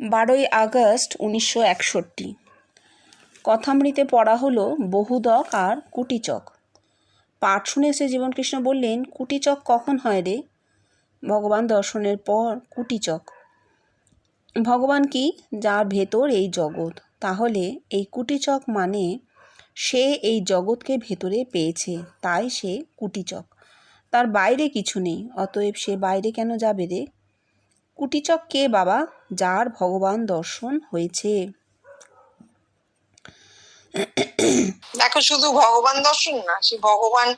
12ই August 1961। কথামৃতে পড়া হলো বহুদক আর কুটিচক। পাঠ শুনে শ্রী জীবনকৃষ্ণ বললেন, কুটিচক কখন হয় রে? ভগবান দর্শনের পর কুটিচক। ভগবান কি? যার ভেতর এই জগৎ। তাহলে এই কুটিচক মানে সে এই জগৎকে ভেতরে পেয়েছে, তাই সে কুটিচক। তার বাইরে কিছু নেই, অতএব সে বাইরে কেন যাবে রে? কুটিচক কে বাবা? যার ভগবান দর্শন হয়েছে। দেখো, শুধু ভগবান দর্শন না, সে ভগবান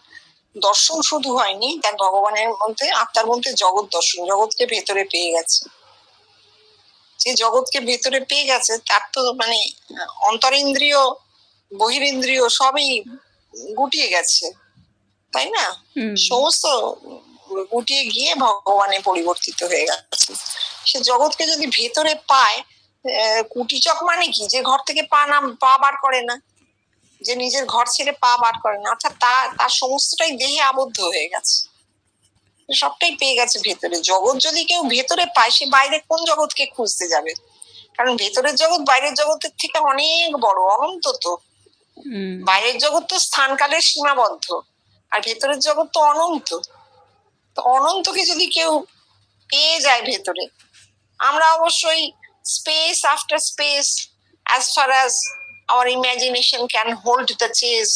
দর্শন শুধু হয়নি, তার ভগবানের মধ্যে, আত্মার মধ্যে জগৎ দর্শন, জগৎকে ভেতরে পেয়ে গেছে। যে জগৎকে ভেতরে পেয়ে গেছে তার তো মানে অন্তরিন্দ্রিয় বহিরিন্দ্রিয় সবই গুটিয়ে গেছে, তাই না? সমস্ত গুটিয়ে গিয়ে ভগবানে পরিবর্তিত হয়ে গেছে। সে জগৎকে যদি ভেতরে পায়, কুটিচক মানে কি? যে ঘর থেকে পা বার করে না, যে নিজের ঘর ছেড়ে পা বার করে না, অর্থাৎ তার সমস্তটাই দেহে আবদ্ধ হয়ে গেছে, সবটাই পেয়ে গেছে ভেতরে। জগৎ যদি কেউ ভেতরে পায়, সে বাইরে কোন জগৎকে খুঁজতে যাবে? কারণ ভেতরের জগৎ বাইরের জগতের থেকে অনেক বড়, অনন্ত। তো বাইরের জগৎ তো স্থানকালের সীমাবদ্ধ, আর ভেতরের জগৎ তো অনন্ত। তো অনন্তকে যদি কেউ পেয়ে যায় ভেতরে, আমরা অবশ্যই space after space, as far as our imagination can hold the chase,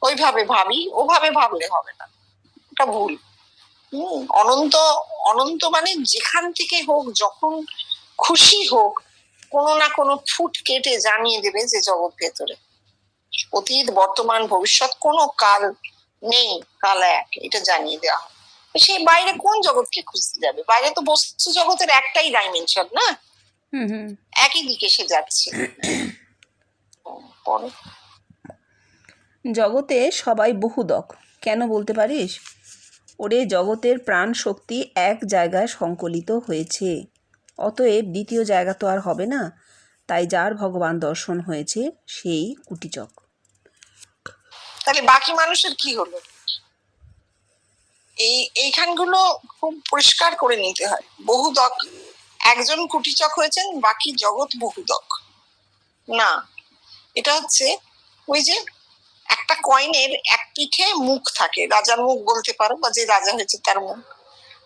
ওইভাবে ভাবি। ওভাবে ভাবলে হবে না, এটা ভুল। অনন্ত, অনন্ত মানে যেখান থেকে হোক, যখন খুশি হোক, কোনো না কোনো ফুট কেটে জানিয়ে দেবে যে জগৎ ভেতরে। অতীত, বর্তমান, ভবিষ্যৎ কোনো কাল নেই, কাল এক, এটা জানিয়ে দেওয়া হয়। সেই বাইরে কোন জগৎকে খুঁজতে যাবে? বাইরে তো বস্তু জগতের একটাই ডাইমেনশন, না? একই দিকে সে যাচ্ছে। জগতে সবাই বহুদক কেন বলতে পারিস? ওরে, জগতের প্রাণ শক্তি এক জায়গায় সংকলিত হয়েছে, অতএব দ্বিতীয় জায়গা তো আর হবে না। তাই যার ভগবান দর্শন হয়েছে সেই কুটিচক। তাহলে বাকি মানুষের কি হলো? এইখানগুলো খুব পরিষ্কার করে নিতে হয়। বহুদক, একজন কুটিচক হয়েছেন, বাকি জগৎ বহুদক না। এটা হচ্ছে ওই যে একটা কয়েনের এক পিঠে মুখ থাকে, রাজার মুখ বলতে পারো, বা যে রাজা হয়েছে তার মুখ,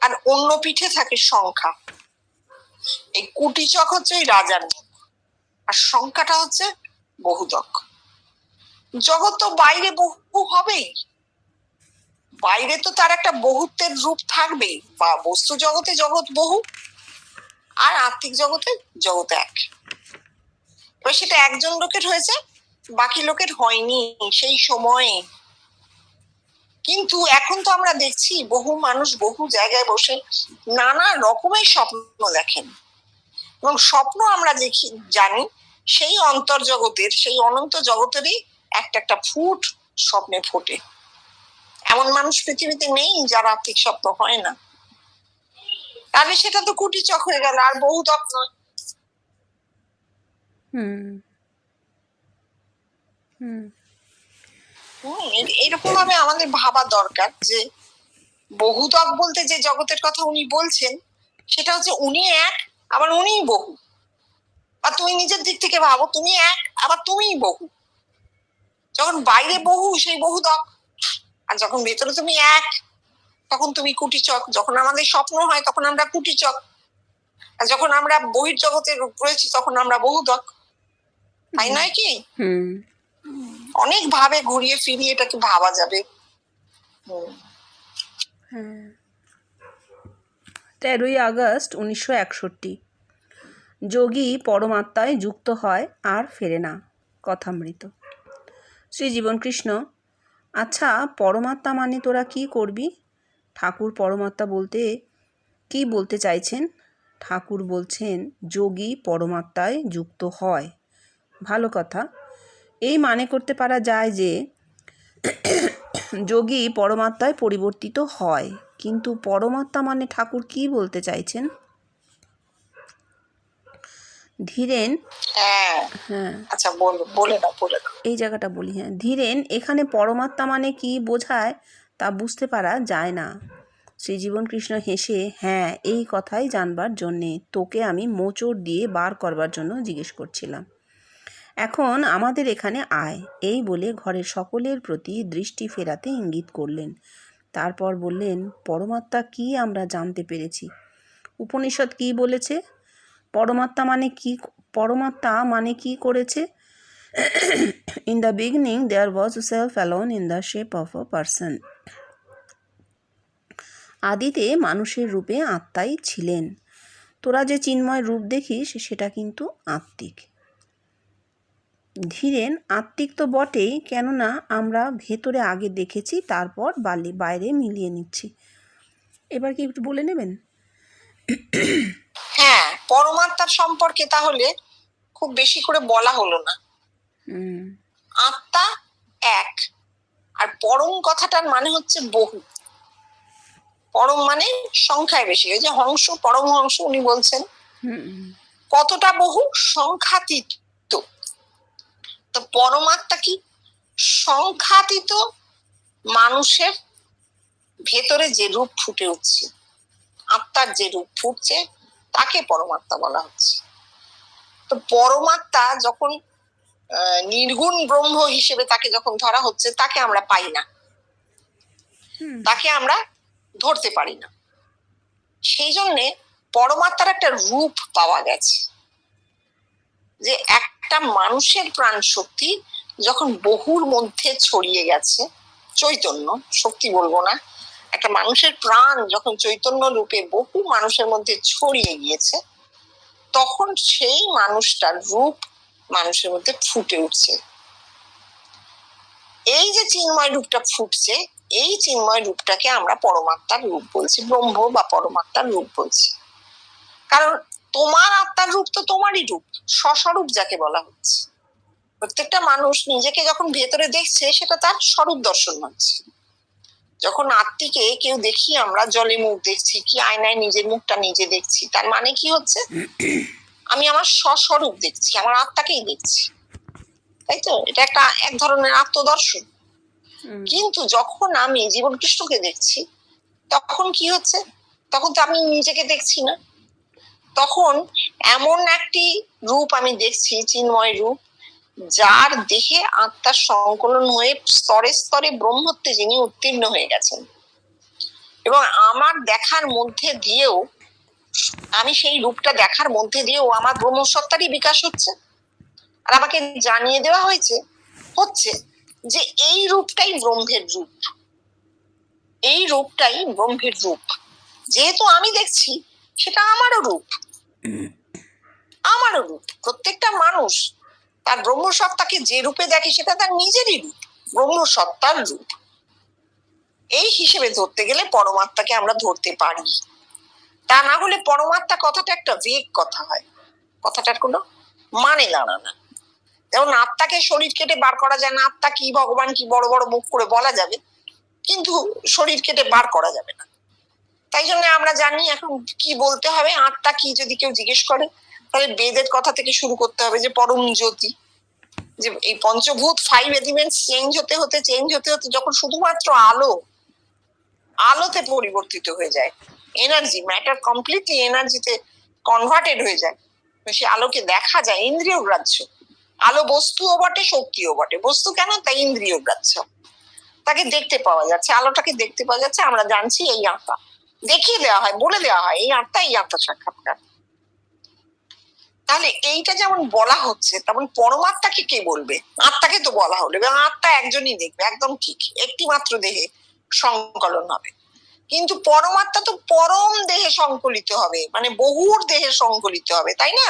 আর অন্য পিঠে থাকে সংখ্যা। এই কুটিচক হচ্ছে ওই রাজার মুখ, আর সংখ্যাটা হচ্ছে বহুদক। জগৎ তো বাইরে বহু হবেই, বাইরে তো তার একটা বহুত্বের রূপ থাকবেই। বা বস্তু জগতে জগৎ বহু, আর আত্মিক জগতে জগৎ এক। এবার সেটা একজন লোকের হয়েছে, বাকি লোকের হয়নি সেই সময়ে। কিন্তু এখন তো আমরা দেখছি বহু মানুষ বহু জায়গায় বসে নানা রকমের স্বপ্ন দেখেন, এবং স্বপ্ন আমরা দেখি, জানি সেই অন্তর্জগতের, সেই অনন্ত জগতেরই একটা একটা ফুট স্বপ্নে ফোটে। এমন মানুষ পৃথিবীতে নেই যার আত্মিক স্বপ্ন হয় না। তাহলে সেটা তো কুটিচক হয়ে গেল, আর বহুদক নয়। এরকম ভাবে আমাদের ভাবা দরকার যে বহুদক বলতে যে জগতের কথা উনি বলছেন, সেটা হচ্ছে উনি এক, আবার উনিই বহু। আর তুমি নিজের দিক থেকে ভাবো, তুমি এক, আবার তুমিই বহু। যখন বাইরে বহু, সেই বহুদক, আর যখন ভেতরে তুমি এক, তখন তুমি কুটিচক। যখন আমাদের স্বপ্ন হয় তখন আমরা কুটিচক, আর যখন আমরা বহির্জগতে রয়েছি তখন আমরা বহুদক, তাই নয় কি? অনেক ভাবে ঘুরিয়ে ফিরিয়ে এটাকে ভাবা যাবে। 13ই আগস্ট 1961। যোগী পরমাত্মায় যুক্ত হয় আর ফেরে না। কথামৃত। শ্রী জীবনকৃষ্ণ, আচ্ছা, পরমাত্মা মানে তোরা কি করবি? ঠাকুর পরমাত্মা বলতে কি বলতে চাইছেন? ঠাকুর বলছেন যোগী পরমাত্মায় যুক্ত হয়। ভালো কথা। এই মানে করতে পারা যায় যে যোগী পরমাত্মায় পরিবর্তিত হয়, কিন্তু পরমাত্মা মানে ঠাকুর কি বলতে চাইছেন? ধীরেন, আচ্ছা বলে দাও। এই জায়গাটা বলি। ধীরেন, এখানে পরমাত্মা মানে কি বোঝায় তা বুঝতে পারা যায় না। শ্রীজীবন কৃষ্ণ হেসে, হ্যাঁ, এই কথাই জানবার জন্যে তোকে আমি মোচড় দিয়ে বার করবার জন্য জিজ্ঞেস করছিলাম। এখন আমাদের এখানে আয়, এই বলে ঘরের সকলের প্রতি দৃষ্টি ফেরাতে ইঙ্গিত করলেন। তারপর বললেন, পরমাত্মা কি আমরা জানতে পেরেছি? উপনিষদ কি বলেছে? পরমাত্মা মানে কি করেছে? In the beginning there was a self alone in the shape of a person. আদিতে মানুষের রূপে আত্মাই ছিলেন। তোরা যে চিন্ময় রূপ দেখিস সেটা কিন্তু আত্মিক। ধীরেন আত্মিক তো বটেই, কেননা আমরা ভেতরে আগে দেখেছি, তারপর বাইরে মিলিয়ে নিচ্ছি। এবার কি একটু বলে নেবেন? হ্যাঁ, পরমাত্মার সম্পর্কে তাহলে খুব বেশি করে বলা হলো না। আত্মা এক, আর পরম কথাটার মানে হচ্ছে বহু। পরম মানে সংখ্যায় বেশি। ওই যে হংস, পরম হংস উনি বলছেন কতটা বহু, সংখ্যাতীত। তো পরমাত্মা কি? সংখ্যাতীত মানুষের ভেতরে যে রূপ ফুটে উঠছে, আত্মার যে রূপ ফুটছে, তাকে পরমাত্মা বলা হচ্ছে। তো পরমাত্মা যখন নির্গুণ ব্রহ্ম হিসেবে তাকে যখন ধরা হচ্ছে, তাকে আমরা পাই না, তাকে আমরা ধরতে পারি না। সেই জন্যে পরমাত্মার একটা রূপ পাওয়া গেছে, যে একটা মানুষের প্রাণ শক্তি যখন বহুর মধ্যে ছড়িয়ে গেছে, চৈতন্য শক্তি বলবো না, একটা মানুষের প্রাণ যখন চৈতন্য রূপে বহু মানুষের মধ্যে ছড়িয়ে গিয়েছে, তখন সেই মানুষটার রূপ মানুষের মধ্যে ফুটে উঠছে। এই যে চিন্ময় রূপটা ফুটছে, এই চিন্ময় রূপটাকে আমরা পরমাত্মার রূপ বলছি, ব্রহ্ম বা পরমাত্মার রূপ বলছি। কারণ তোমার আত্মার রূপ তো তোমারই রূপ, স্বস্বরূপ যাকে বলা হচ্ছে। প্রত্যেকটা মানুষ নিজেকে যখন ভেতরে দেখছে, সেটা তার স্বরূপ দর্শন হচ্ছে। যখন আত্মিকে কেউ দেখি, আমরা জলে মুখ দেখছি, কি আয়নায় নিজের মুখটা নিজে দেখছি, তার মানে কি হচ্ছে? আমি আমার স্বস্বরূপ দেখছি, আমার আত্মাকেই দেখছি, তাই তো? এটা একটা এক ধরনের আত্মদর্শন। কিন্তু যখন আমি জীবন কৃষ্ণকে দেখছি, তখন কি হচ্ছে? তখন তো আমি নিজেকে দেখছি না, তখন এমন একটি রূপ আমি দেখছি, চিন্ময় রূপ, যার দেহে আত্মার সংকলন হয়ে স্তরে স্তরে ব্রহ্মত্বে যিনি উত্তীর্ণ হয়ে গেছেন। এবং আমার দেখার মধ্যে দিয়েও, আমি সেই রূপটা দেখার মধ্যে দিয়েও আমার ব্রহ্মসত্তারই বিকাশ হচ্ছে। আর আমাকে জানিয়ে দেওয়া হয়েছে যে এই রূপটাই ব্রহ্মের রূপ, এই রূপটাই ব্রহ্মের রূপ। যেহেতু আমি দেখছি, সেটা আমারও রূপ, আমারও রূপ। প্রত্যেকটা মানুষ তার ব্রহ্মসত্তাকে যে রূপে দেখে, সেটা তার নিজেরই রূপ, ব্রহ্মসত্তার রূপ। এই হিসেবে ধরতে গেলে পরমাত্মাকে আমরা ধরতে পারি। তা না হলে পরমাত্মা কথাটা একটা ভেগ কথা হয়, কথাটার কোনো মানে দাঁড়ায় না। যেমন আত্মাকে শরীর কেটে বার করা যায় না, আত্মা কি, ভগবান কি বড় বড় মুখ করে বলা যাবে, কিন্তু শরীর কেটে বার করা যাবে না। তাই জন্য আমরা জানি এখন কি বলতে হবে। আত্মা কি যদি কেউ জিজ্ঞেস করে, তাহলে বেদের কথা থেকে শুরু করতে হবে, যে পরম জ্যোতি। যে এই পঞ্চভূত, 5 এলিমেন্টস চেঞ্জ হতে হতে যখন শুধুমাত্র আলোতে পরিবর্তিত হয়ে যায়, এনার্জি, ম্যাটার কমপ্লিটলি এনার্জিতে কনভার্টেড হয়ে যায়, সে আলোকে দেখা যায়, ইন্দ্রিয় গ্রাহ্য। আলো বস্তুও বটে, শক্তিও বটে। বস্তু কেন? তাই ইন্দ্রিয় গ্রাহ্য, তাকে দেখতে পাওয়া যাচ্ছে, আলোটাকে দেখতে পাওয়া যাচ্ছে, আমরা জানছি এই আত্মা। দেখিয়ে দেওয়া হয়, বলে দেওয়া হয়, এই আত্মা, এই আত্মা সাক্ষাৎকার। তাহলে এইটা যেমন বলা হচ্ছে, তেমন পরমাত্মাকে কে বলবে? আত্মাকে তো বলা হলো, এবং আত্মা একজনই দেখবে, একদম ঠিক, একটি মাত্র দেহে সংকলন হবে। কিন্তু পরমাত্মা তো পরম দেহে সংকলিত হবে, মানে বহুর দেহে সংকলিত হবে, তাই না?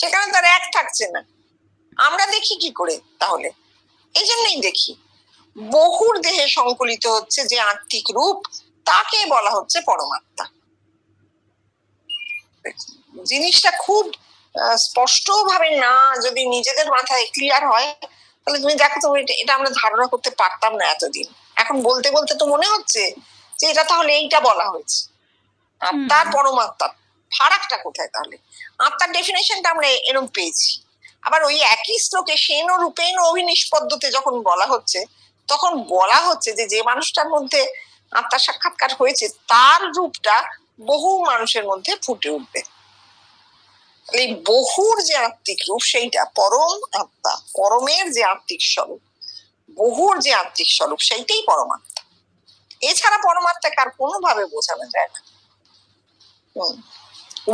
সেখানে তার এক থাকছে না। আমরা দেখি কি করে তাহলে? এই জন্যই দেখি বহুর দেহে সংকলিত হচ্ছে যে আত্মিক রূপ, তাকে বলা হচ্ছে পরমাত্মা। জিনিসটা খুব স্পষ্ট ভাবে না যদি নিজেদের মাথায় ক্লিয়ার হয়, তাহলে তুমি দেখো, তুমি এটা আমরা ধারণা করতে পারতাম না এতদিন। এখন বলতে বলতে তো মনে হচ্ছে যে এটা তাহলে এইটা বলা হয়েছে। আত্মার পরমাত্মা ফারাকটা কোথায় তাহলে? আত্মার ডেফিনেশনটা আমরা এরকম পেয়েছি, আবার ওই একই শ্লোকে সেন রূপেণ অভিনিষ্পদ্যতে যখন বলা হচ্ছে, তখন বলা হচ্ছে যে মানুষটার মধ্যে আত্মার সাক্ষাৎকার হয়েছে, তার রূপটা বহু মানুষের মধ্যে ফুটে উঠবে। এই বহুর যে আত্মিক রূপ সেইটা পরম আত্মা, পরমের যে আত্মিক স্বরূপ, বহুর যে আত্মিক স্বরূপ সেইটাই পরমাত্মা। এছাড়া পরমাত্মাকে আর কোনোভাবে বোঝানো যায় না।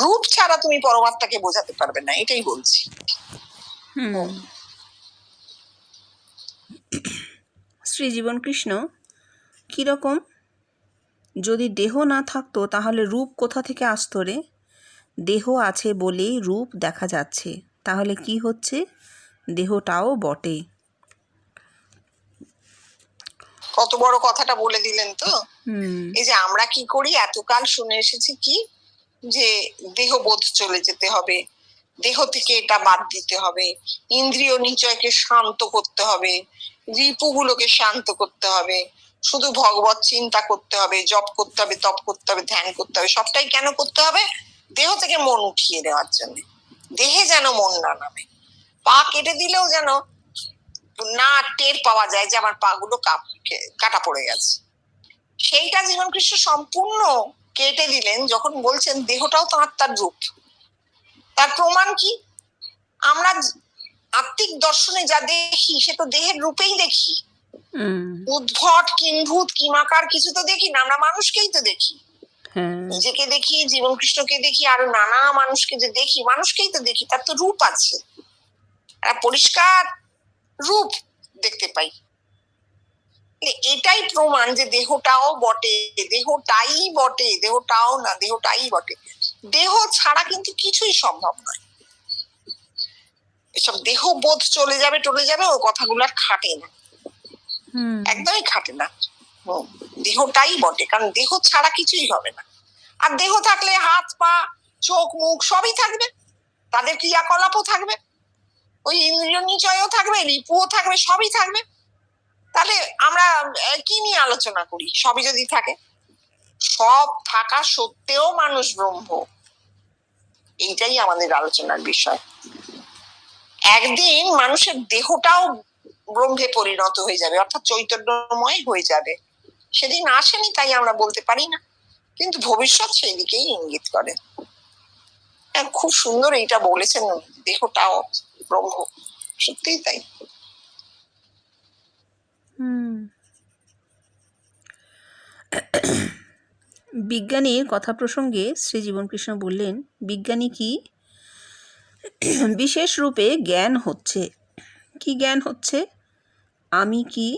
রূপ ছাড়া তুমি পরমাত্মাকে বোঝাতে পারবে না, এটাই বলছি। শ্রী জীবন কৃষ্ণ কীরকম? যদি দেহ না থাকতো তাহলে রূপ কোথা থেকে আসতো রে? দেহ আছে বলেই রূপ দেখা যাচ্ছে, তাহলে কি হচ্ছে? দেহটাও বটে। কত বড় কথাটা বলে দিলেন তো। এই যে আমরা কি করি, এতকাল শুনে এসেছি কি, যে দেহবোধ চলে যেতে হবে, দেহ থেকে এটা বাদ দিতে হবে, ইন্দ্রিয় নিচয়কে শান্ত করতে হবে, রিপুগুলোকে শান্ত করতে হবে, শুধু ভগবত চিন্তা করতে হবে, জপ করতে হবে, তপ করতে হবে, ধ্যান করতে হবে। সবটাই কেন করতে হবে? দেহ থেকে মন উঠিয়ে দেওয়ার জন্য, দেহে যেন মন না নামে। পা কেটে দিলেও যেন না টের পাওয়া যায় যে আমার পা গুলো কাটা পড়ে গেছে। সেইটা জীবন কৃষ্ণ সম্পূর্ণ কেটে দিলেন যখন বলছেন দেহটাও তো আত্মার রূপ। তার প্রমাণ কি? আমরা আত্মিক দর্শনে যা দেখি সে তো দেহের রূপেই দেখি। উদ্ভট কিম্ভূত কিমাকার কিছু তো দেখি না, আমরা মানুষকেই তো দেখি। নিজেকে দেখি, জীবন কৃষ্ণকে দেখি, আরো নানা মানুষকে যে দেখি, মানুষকেই তো দেখি, তার তো রূপ আছে, পরিষ্কার রূপ দেখতে পাই। এটাই প্রমাণ যে দেহটাও বটে, দেহটাই বটে, দেহটাও না, দেহটাই বটে। দেহ ছাড়া কিন্তু কিছুই সম্ভব নয়। এসব দেহ বোধ চলে যাবে ও কথাগুলো আর খাটে না, একদমই খাটে না। দেহটাই বটে, কারণ দেহ ছাড়া কিছুই হবে না। আর দেহ থাকলে হাত পা চোখ মুখ সবই থাকবে, তাদের ক্রিয়াকলাপও থাকবে, ওই ইন্দ্রিয় নিচয়ও থাকবে, রিপুও থাকবে, সবই থাকবে। তাহলে আমরা কি নিয়ে আলোচনা করি? সবই যদি থাকে, সব থাকা সত্ত্বেও মানুষ ব্রহ্ম, এইটাই আমাদের আলোচনার বিষয়। একদিন মানুষের দেহটাও ব্রহ্মে পরিণত হয়ে যাবে, অর্থাৎ চৈতন্যময় হয়ে যাবে। সেদিন আসেনি তাই আমরা বলতে পারি না, কিন্তু ভবিষ্যৎ সেই দিকেই ইঙ্গিত করে। খুব সুন্দর এইটা বলেছেন, দেহটাও ব্রহ্ম, সত্যিই তাই। বিজ্ঞানীর কথা প্রসঙ্গে শ্রী জীবন কৃষ্ণ বললেন, বিজ্ঞানী কি? বিশেষ রূপে জ্ঞান হচ্ছে। কি জ্ঞান হচ্ছে? আমি কি?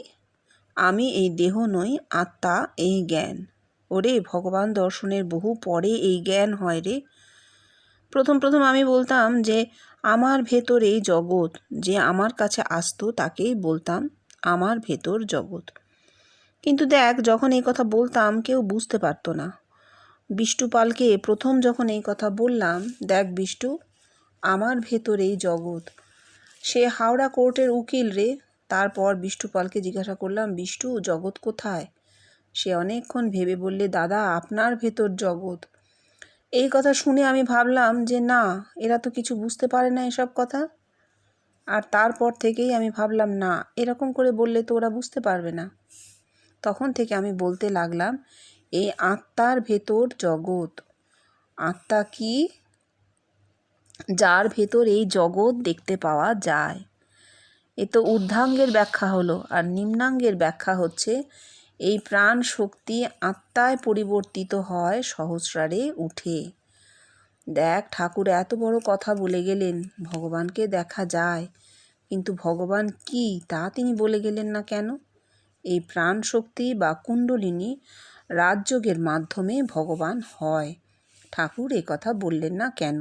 আমি এই দেহ নই, আত্মা এই জ্ঞান। ওরে, ভগবান দর্শনের বহু পরে এই জ্ঞান হয় রে। প্রথম আমি বলতাম যে আমার ভেতর এই জগৎ, যে আমার কাছে আসতো তাকেই বলতাম আমার ভেতর জগৎ। কিন্তু দেখ, যখন এই কথা বলতাম কেউ বুঝতে পারতো না। বিষ্টুপালকে প্রথম যখন এই কথা বললাম, দেখ বিষ্টু, আমার ভেতর এই জগৎ, সে হাওড়া কোর্টের উকিল রে। তারপর বিষ্টুপালকে জিজ্ঞাসা করলাম, বিষ্টু, জগৎ কোথায়? সে অনেকক্ষণ ভেবে বললে, দাদা, আপনার ভেতর জগৎ। এই কথা শুনে আমি ভাবলাম যে না, এরা তো কিছু বুঝতে পারে না এসব কথা। আর তারপর থেকেই আমি ভাবলাম, না, এরকম করে বললে তো ওরা বুঝতে পারবে না। তখন থেকে আমি বলতে লাগলাম, এই আত্মার ভেতর জগৎ। আত্মা কি? যার ভেতর এই জগৎ দেখতে পাওয়া যায়। এ তো ঊর্ধ্বাঙ্গের ব্যাখ্যা হলো, আর নিম্নাঙ্গের ব্যাখ্যা হচ্ছে এই প্রাণ শক্তি আত্মায় পরিবর্তিত হয় সহস্রারে উঠে। দেখ, ঠাকুর এত বড় কথা বলে গেলেন, ভগবানকে দেখা যায়, কিন্তু ভগবান কি তা তিনি বলে গেলেন না কেন? এই প্রাণ শক্তি বা কুণ্ডলিনী রাজযোগের মাধ্যমে ভগবান হয়, ঠাকুর এই কথা বললেন না কেন?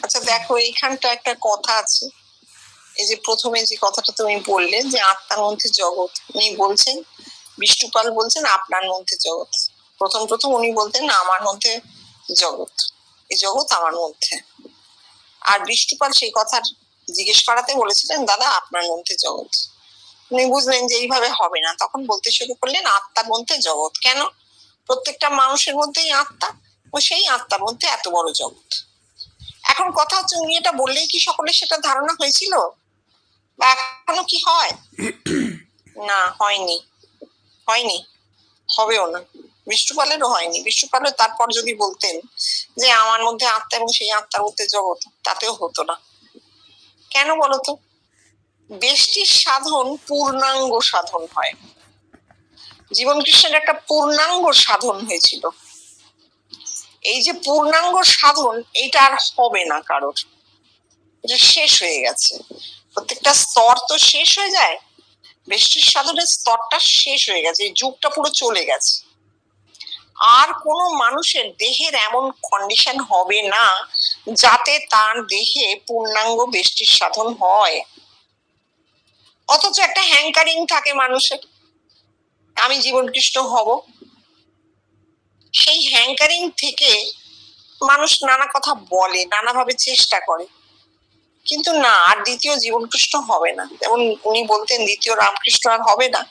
আচ্ছা দেখো, এইখানটা একটা কথা আছে। এই যে প্রথমে যে কথাটা তুমি বললে যে আত্মার মধ্যে জগৎ, উনি বলছেন, বিষ্ণুপাল বলছেন আপনার মধ্যে জগৎ। প্রথম উনি বলতেন আমার মধ্যে জগৎ, এই জগৎ আমার মধ্যে। আর বিষ্ণুপাল সেই কথার জিজ্ঞেস করাতে বলেছিলেন, দাদা আপনার মধ্যে জগৎ। উনি বুঝলেন যে এইভাবে হবে না, তখন বলতে শুরু করলেন আত্মার মধ্যে জগৎ। কেন? প্রত্যেকটা মানুষের মধ্যেই আত্মা, ও সেই আত্মার মধ্যে এত বড় জগৎ। এখন কথা হচ্ছে, উনি এটা বললেই কি সকলের সেটা ধারণা হয়েছিল, বা এখনো কি হয়? না, হয়নি। হয়নি, হবেও না। বিষ্ণুপালেরও হয়নি। বিষ্ণুপালের তারপর যদি বলতেন যে আমার মধ্যে আত্মা এবং সেই আত্মার মধ্যে জগৎ, তাতেও হতো না। কেন বলতো? বেষ্টির সাধন পূর্ণাঙ্গ সাধন হয়। জীবন কৃষ্ণের একটা পূর্ণাঙ্গ সাধন হয়েছিল। এই যে পূর্ণাঙ্গ সাধন, এইটা আর হবে না কারোর, এটা শেষ হয়ে গেছে। প্রত্যেকটা স্তর তো শেষ হয়ে যায়, বেষ্টির সাধনের স্তরটা শেষ হয়ে গেছে, এই যুগটা পুরো চলে গেছে। আর কোনো মানুষের দেহের এমন কন্ডিশন হবে না যাতে তার দেহে পূর্ণাঙ্গ বেষ্টির সাধন হয়। অথচ একটা হ্যাঙ্কারিং থাকে মানুষের, আমি জীবন কৃষ্ণ হব। সেই হ্যাঙ্কারিং থেকে মানুষ নানা কথা বলে, নানাভাবে চেষ্টা করে, কিন্তু না, আর দ্বিতীয় জীবন কৃষ্ণ হবে না। যেমন উনি বলতেন দ্বিতীয় রামকৃষ্ণ আর হবে না,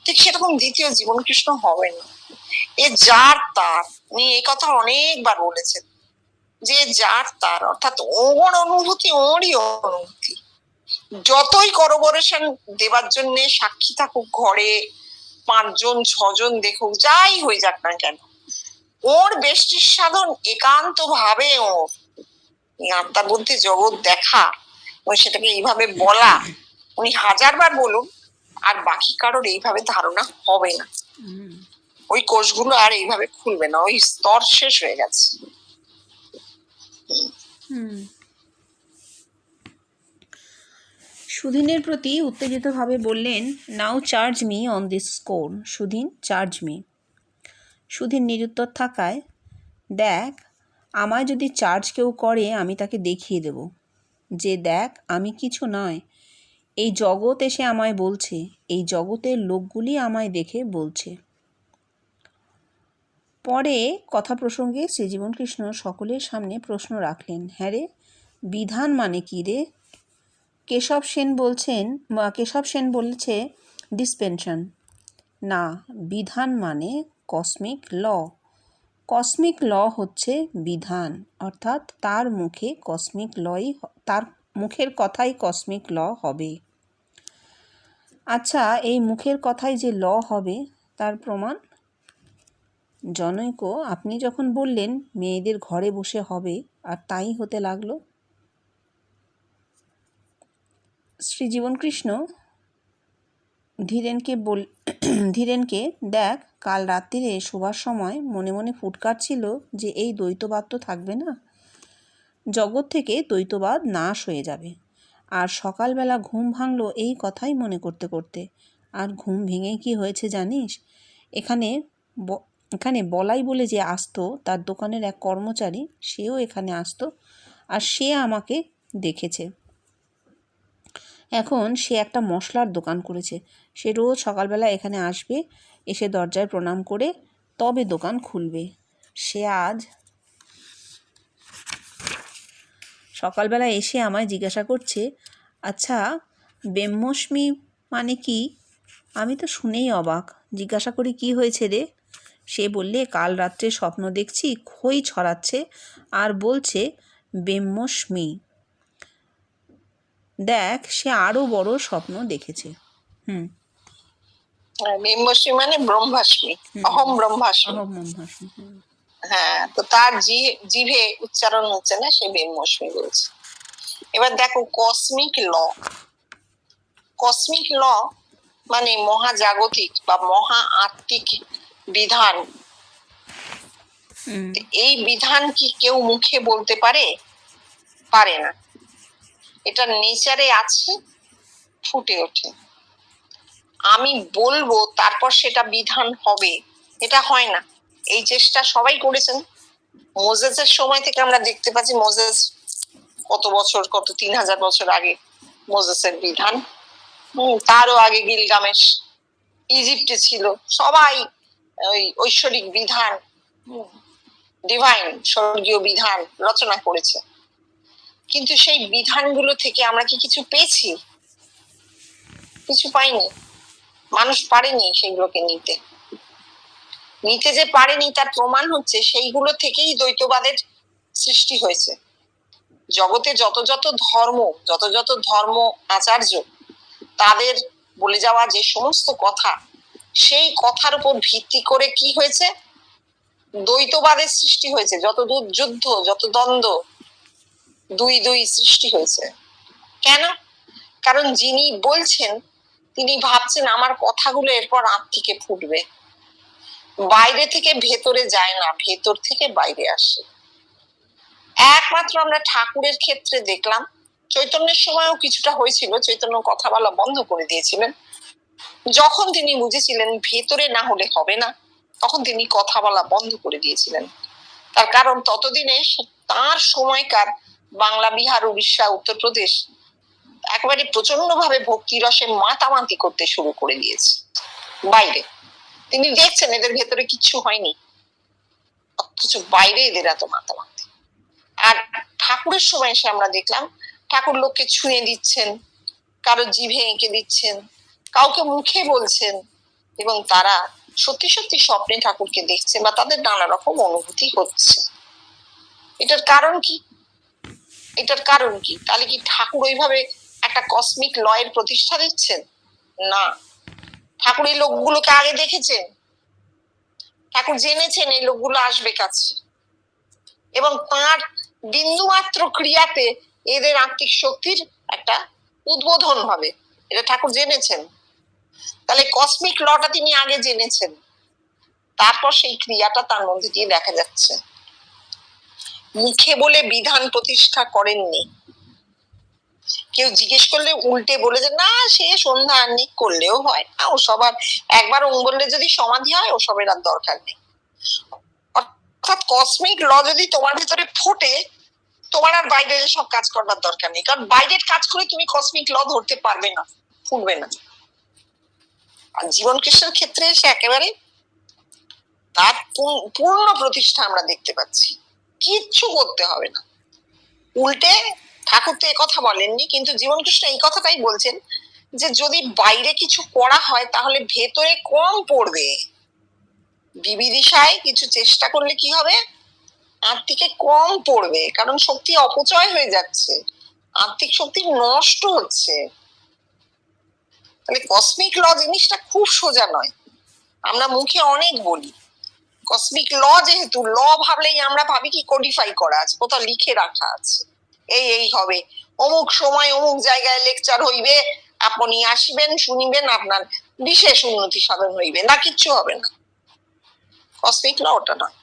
ঠিক সেরকম দ্বিতীয় জীবন কৃষ্ণ হবে না। এ যার তার, উনি এই কথা অনেকবার বলেছেন, যে যার তার, অর্থাৎ ওর অনুভূতি ওরই অনুভূতি। যতই করবোরেশন দেবার জন্য সাক্ষী থাকুক ঘরে, 5 জন 6 জন দেখুক, যাই হয়ে যাক না কেন, ওর বেষ্টির সাধন একান্ত ভাবে ওর আত্মার মধ্যে জগৎ দেখা, ওই সেটাকে এইভাবে বলা, উনি 1000বার বলুন, আর বাকি কারোর এইভাবে ধারণা হবে না। ওই কোষগুলো আর এইভাবে খুলবে না, ওই স্তর শেষ হয়ে গেছে। সুধীনের প্রতি উত্তেজিতভাবে বললেন, now charge me on this score. Sudhin, charge me. Sudhir নিরুত্তর থাকায়, দেখ, আমায় যদি চার্জ কেউ করে আমি তাকে দেখিয়ে দেব যে দেখ আমি কিছু নয়। এই জগৎ এসে আমায় বলছে, এই জগতের লোকগুলি আমায় দেখে বলছে। পরে কথা প্রসঙ্গে শ্রীজীবন কৃষ্ণ সকলের সামনে প্রশ্ন রাখলেন, হ্যাঁ রে, বিধান মানে কি রে? কেশব সেন বলেছে ডিসপেনশন। না, বিধান মানে কসমিক ল। কসমিক ল হচ্ছে বিধান, অর্থাৎ তার মুখের কথাই কসমিক ল হবে। আচ্ছা, এই মুখের কথাই যে ল হবে তার প্রমাণ? জনৈক, আপনি যখন বললেন মেয়েদের ঘরে বসে হবে, আর তাই হতে লাগলো। শ্রীজীবনকৃষ্ণ ধীরেনকে, দেখ, কাল রাত্রিরে শোবার সময় মনে মনে ফুটকারছিল যে এই দ্বৈতবাদ তো থাকবে না, জগৎ থেকে দ্বৈতবাদ নাশ হয়ে যাবে। আর সকালবেলা ঘুম ভাঙলো এই কথাই মনে করতে করতে। আর ঘুম ভেঙে কি হয়েছে জানিস? এখানে বলাই বলে যে আসতো, তার দোকানের এক কর্মচারী, সেও এখানে আসতো, আর সে আমাকে দেখেছে। এখন সে একটা মশলার দোকান করেছে। সে রোজ সকালবেলা এখানে আসবে, এসে দরজায় প্রণাম করে তবে দোকান খুলবে। সে আজ সকালবেলা এসে আমায় জিজ্ঞাসা করছে, আচ্ছা, ব্রহ্মস্মি মানে কি? আমি তো শুনেই অবাক। জিজ্ঞাসা করি, কি হয়েছে রে? সে বললে, কাল রাত্রে স্বপ্ন দেখছি খই ছড়াচ্ছে আর বলছে ব্রহ্মস্মি। দেখ, সে আরো বড় স্বপ্ন দেখেছে। ব্রহ্মস্মি মানে ব্রহ্মাস্মি, অহম ব্রহ্মাস্মি। হ্যাঁ, তো তার জিভে উচ্চারণ হচ্ছে না, সে ব্রহ্মস্মি বলছে। এবার দেখো, কসমিক ল মানে মহাজাগতিক বা মহা আত্মিক বিধান। এই বিধান কি কেউ মুখে বলতে পারে না। এটা নেচারে আছে, ফুটে ওঠে। আমি বলবো তারপর সেটা বিধান হবে, এটা হয় না। এই চেষ্টা সবাই করেছেন। মোজেসের সময় থেকে আমরা দেখতে পাচ্ছি, মোজেস কত 3000 বছর আগে মোজেসের বিধান। তারও আগে গিলগামেশ ইজিপ্টে ছিল। সবাই ওই ঐশ্বরিক বিধান, ডিভাইন স্বর্গীয় বিধান রচনা করেছে। কিন্তু সেই বিধানগুলো থেকে আমরা কি কিছু পেয়েছি? কিছু পাইনি। মানুষ পারেনি সেগুলোকে নিতে যে পারেনি তার প্রমাণ হচ্ছে সেইগুলো থেকেই দ্বৈতবাদের সৃষ্টি হয়েছে। জগতে যত ধর্ম আচার্য, তাদের বলে যাওয়া যে সমস্ত কথা, সেই কথার উপর ভিত্তি করে কি হয়েছে, দ্বৈতবাদের সৃষ্টি হয়েছে, যত যুদ্ধ, যত দ্বন্দ্ব, দুই দুই সৃষ্টি হয়েছে। কেন? কারণ যিনি বলছেন তিনি ভাবছেন আমার কথাগুলো এরপর আত্মিকে ফুটবে, বাইরে থেকে ভেতরে যায় না, ভেতর থেকে বাইরে আসে। একমাত্র আমরা ঠাকুরের ক্ষেত্রে দেখলাম, চৈতন্যের সময়ও কিছুটা হয়েছিল, চৈতন্য কথা বলা বন্ধ করে দিয়েছিলেন যখন তিনি বুঝেছিলেন ভেতরে না হলে হবে না, তখন তিনি কথা বলা বন্ধ করে দিয়েছিলেন। তার কারণ ততদিনে তার সময়কার বাংলা, বিহার, উড়িষ্যা, উত্তরপ্রদেশ একেবারে প্রচন্ড ভাবে ভক্তি রসে মাতামাতি করতে শুরু করে দিয়েছে বাইরে। তিনি দেখছেন এদের ভেতরে কিচ্ছু হয়নি, অথচ বাইরে এদের এত মাতামাতি। আর ঠাকুরের সময় এসে আমরা দেখলাম ঠাকুর লোককে ছুঁয়ে দিচ্ছেন, কারো জিভে এঁকে দিচ্ছেন, কাউকে মুখে বলছেন, এবং তারা সত্যি সত্যি স্বপ্নে ঠাকুরকে দেখছে বা তাদের নানা রকম অনুভূতি হচ্ছে। এটার কারণ কি? এটার কারণ কি? তাহলে কি ঠাকুর ওইভাবে একটা কসমিক লয়ের প্রতিষ্ঠা দিচ্ছেন? না, ঠাকুর এই লোকগুলোকে আগে দেখেছেন, ঠাকুর জেনেছেন এই লোকগুলো আসবে কাছে, এবং তার বিন্দুমাত্র ক্রিয়াতে এদের আত্মিক শক্তির একটা উদ্বোধন হবে, এটা ঠাকুর জেনেছেন। তাহলে কসমিক লটা তিনি আগে জেনেছেন, তারপর সেই ক্রিয়াটা তার মধ্যে দিয়ে দেখা যাচ্ছে। মুখে বলে বিধান প্রতিষ্ঠা করেননি। কেউ জিজ্ঞেস করলে উল্টে বলে যে না, সে সন্ধ্যা আহ্নিক করলেও হয় না, ও সবার একবার ওম বললে যদি সমাধি হয়, ও সবের আর দরকার নেই। অর্থাৎ কসমিক ল যদি তোমার ভিতরে ফোটে, তোমার আর বাইরে সব কাজ করবার দরকার নেই, কারণ বাইরের কাজ করে তুমি কসমিক ল ধরতে পারবে না, ফুটবে না। আর জীবন কৃষ্ণের ক্ষেত্রে এসে একেবারে তার পূর্ণ প্রতিষ্ঠা আমরা দেখতে পাচ্ছি, কিচ্ছু করতে হবে না। উল্টে ঠাকুর তো কথা বলেননি, কিন্তু জীবন কৃষ্ণ এই কথাটাই বলছেন যে যদি বাইরে কিছু করা হয় তাহলে ভেতরে কম পড়বে। বিবিদিশায় কিছু চেষ্টা করলে কি হবে, আত্মিকে কম পড়বে, কারণ শক্তি অপচয় হয়ে যাচ্ছে, আত্মিক শক্তি নষ্ট হচ্ছে। তাহলে কসমিক ল জিনিসটা খুব সোজা নয়, আমরা মুখে অনেক বলি। কসমিক ল যেহেতু, ল ভাবলেই আমরা ভাবি কি কোডিফাই করা আছে, কোথাও লিখে রাখা আছে, এই এই হবে, অমুক সময় অমুক জায়গায় লেকচার হইবে, আপনি আসিবেন, শুনিবেন, আপনার বিশেষ উন্নতি সাধন হইবে, না কিচ্ছু হবে না। কসমিক ল ওটা নয়।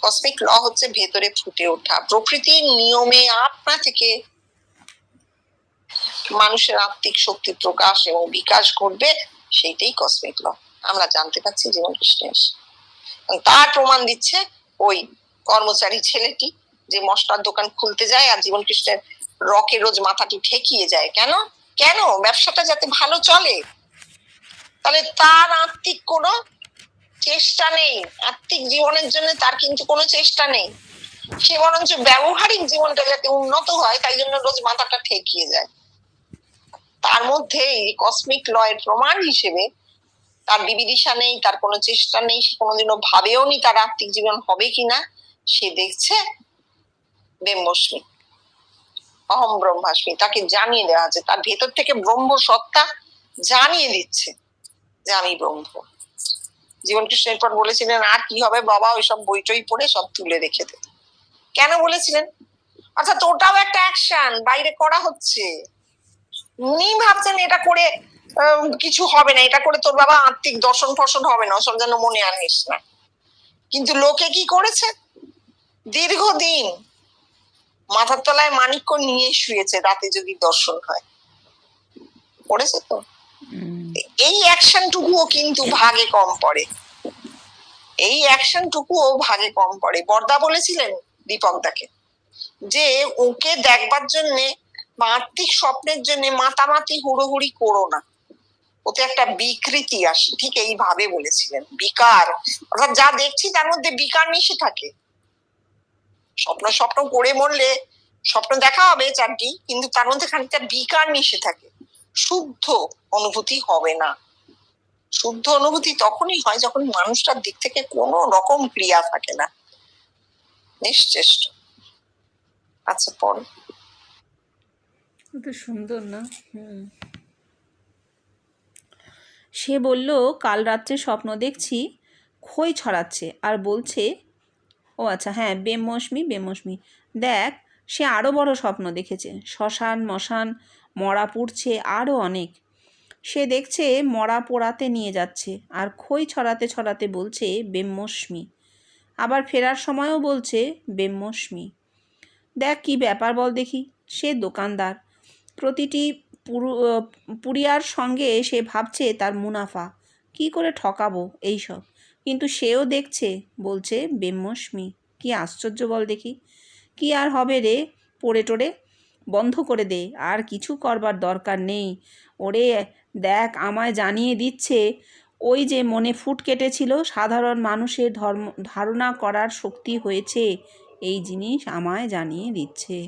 কসমিক ল হচ্ছে ভেতরে ফুটে ওঠা, প্রকৃতির নিয়মে আপনা থেকে মানুষের আত্মিক শক্তির প্রকাশ এবং বিকাশ ঘটবে, সেইটাই কসমিক ল। আমরা জানতে পাচ্ছি জীবন কৃষ্ণের। তার প্রমাণ দিচ্ছে ওই কর্মচারী ছেলেটি যে মশলার দোকান খুলতে যায় আর জীবন কৃষ্ণের রকে রোজ মাথাটি ঠেকিয়ে যায়। কেন? কেন? ব্যবসাটা যাতে ভালো চলে। তাহলে তার আত্মিক কোনো চেষ্টা নেই, আত্মিক জীবনের জন্য তার কিন্তু কোনো চেষ্টা নেই, সে বরঞ্চ ব্যবহারিক জীবনটা যাতে উন্নত হয় তাই জন্য রোজ মাথাটা ঠেকিয়ে যায়। তার মধ্যে এই কসমিক লয়ের প্রমাণ হিসেবে তার বিবিদিশা নেই, তার কোনো চেষ্টা নেই, সে কোনোদিনও ভাবেও নি তার আত্মিক জীবন হবে কিনা। সে দেখছে ব্রহ্মস্মি, অহম ব্রহ্মাস্মি, তাকে জানিয়ে দেওয়া আছে, তার ভেতর থেকে ব্রহ্ম সত্তা জানিয়ে দিচ্ছে যে আমি ব্রহ্ম। জীবন কৃষ্ণ এরপর বলেছিলেন আর কি হবে বাবা, ওইসব বইটই পড়ে সব তুলে রেখে দে। কেন বলেছিলেন? অর্থাৎ ওটাও একটা অ্যাকশন, বাইরে করা হচ্ছে। উনি ভাবছেন এটা করে কিছু হবে না, এটা করে তোর বাবা আত্মিক দর্শন ফর্শন হবে না, ওসব যেন মনে আনিস না। কিন্তু লোকে কি করেছে, দীর্ঘদিন মাথার তলায় মানিক্য নিয়ে শুয়েছে, রাতে যদি দর্শন হয়, করেছে তো। এই অ্যাকশনটুকুও কিন্তু ভাগে কম পড়ে, এই অ্যাকশনটুকুও ভাগে কম পড়ে। বর্দা বলেছিলেন দীপকদাকে যে ওকে দেখবার জন্যে বা আত্মিক স্বপ্নের জন্য মাতামাতি হুড়োহুড়ি করো না, ওতে একটা বিকৃতি আসে। ঠিক এইভাবে বলেছিলেন, বিকার, অর্থাৎ যা দেখছি তার মধ্যে বিকার মিশে থাকে। স্বপ্ন স্বপ্ন করে মরলে স্বপ্ন দেখা হবে চারটি, কিন্তু তার মধ্যে খানিকটা বিকার মিশে থাকে, শুদ্ধ অনুভূতি হবে না। শুদ্ধ অনুভূতি তখনই হয় যখন মানুষটার দিক থেকে কোনো রকম ক্রিয়া থাকে না, নিশ্চেষ্ট। আচ্ছা, পড়ো। সুন্দর না? সে বলল, কাল রাত্রে স্বপ্ন দেখছি খই ছড়াচ্ছে আর বলছে, ও আচ্ছা হ্যাঁ, বেমৌসুমি, দেখ সে আরও বড় স্বপ্ন দেখেছে, শ্মশান মশান, মরা পুড়ছে, আরও অনেক। সে দেখছে মরা পোড়াতে নিয়ে যাচ্ছে আর খই ছড়াতে ছড়াতে বলছে বেমৌসুমি, আবার ফেরার সময়ও বলছে বেমৌসুমি। দেখ কি ব্যাপার বল দেখি। সে দোকানদার, প্রতিটি পুড়িয়ার সঙ্গে সে ভাবছে তার মুনাফা, কি করে ঠকাবো এইসব, কিন্তু সেও দেখছে, বলছে বেমৌসুমি। কি আশ্চর্য বল দেখি। কি আর হবে রে, পড়ে টোড়ে বন্ধ করে দে, আর কিছু করবার দরকার নেই। ওরে দেখ, আমায় জানিয়ে দিচ্ছে ওই যে মনে ফুট কেটেছিল সাধারণ মানুষের ধারণা করার শক্তি হয়েছে, এই জিনিস আমায় জানিয়ে দিচ্ছে।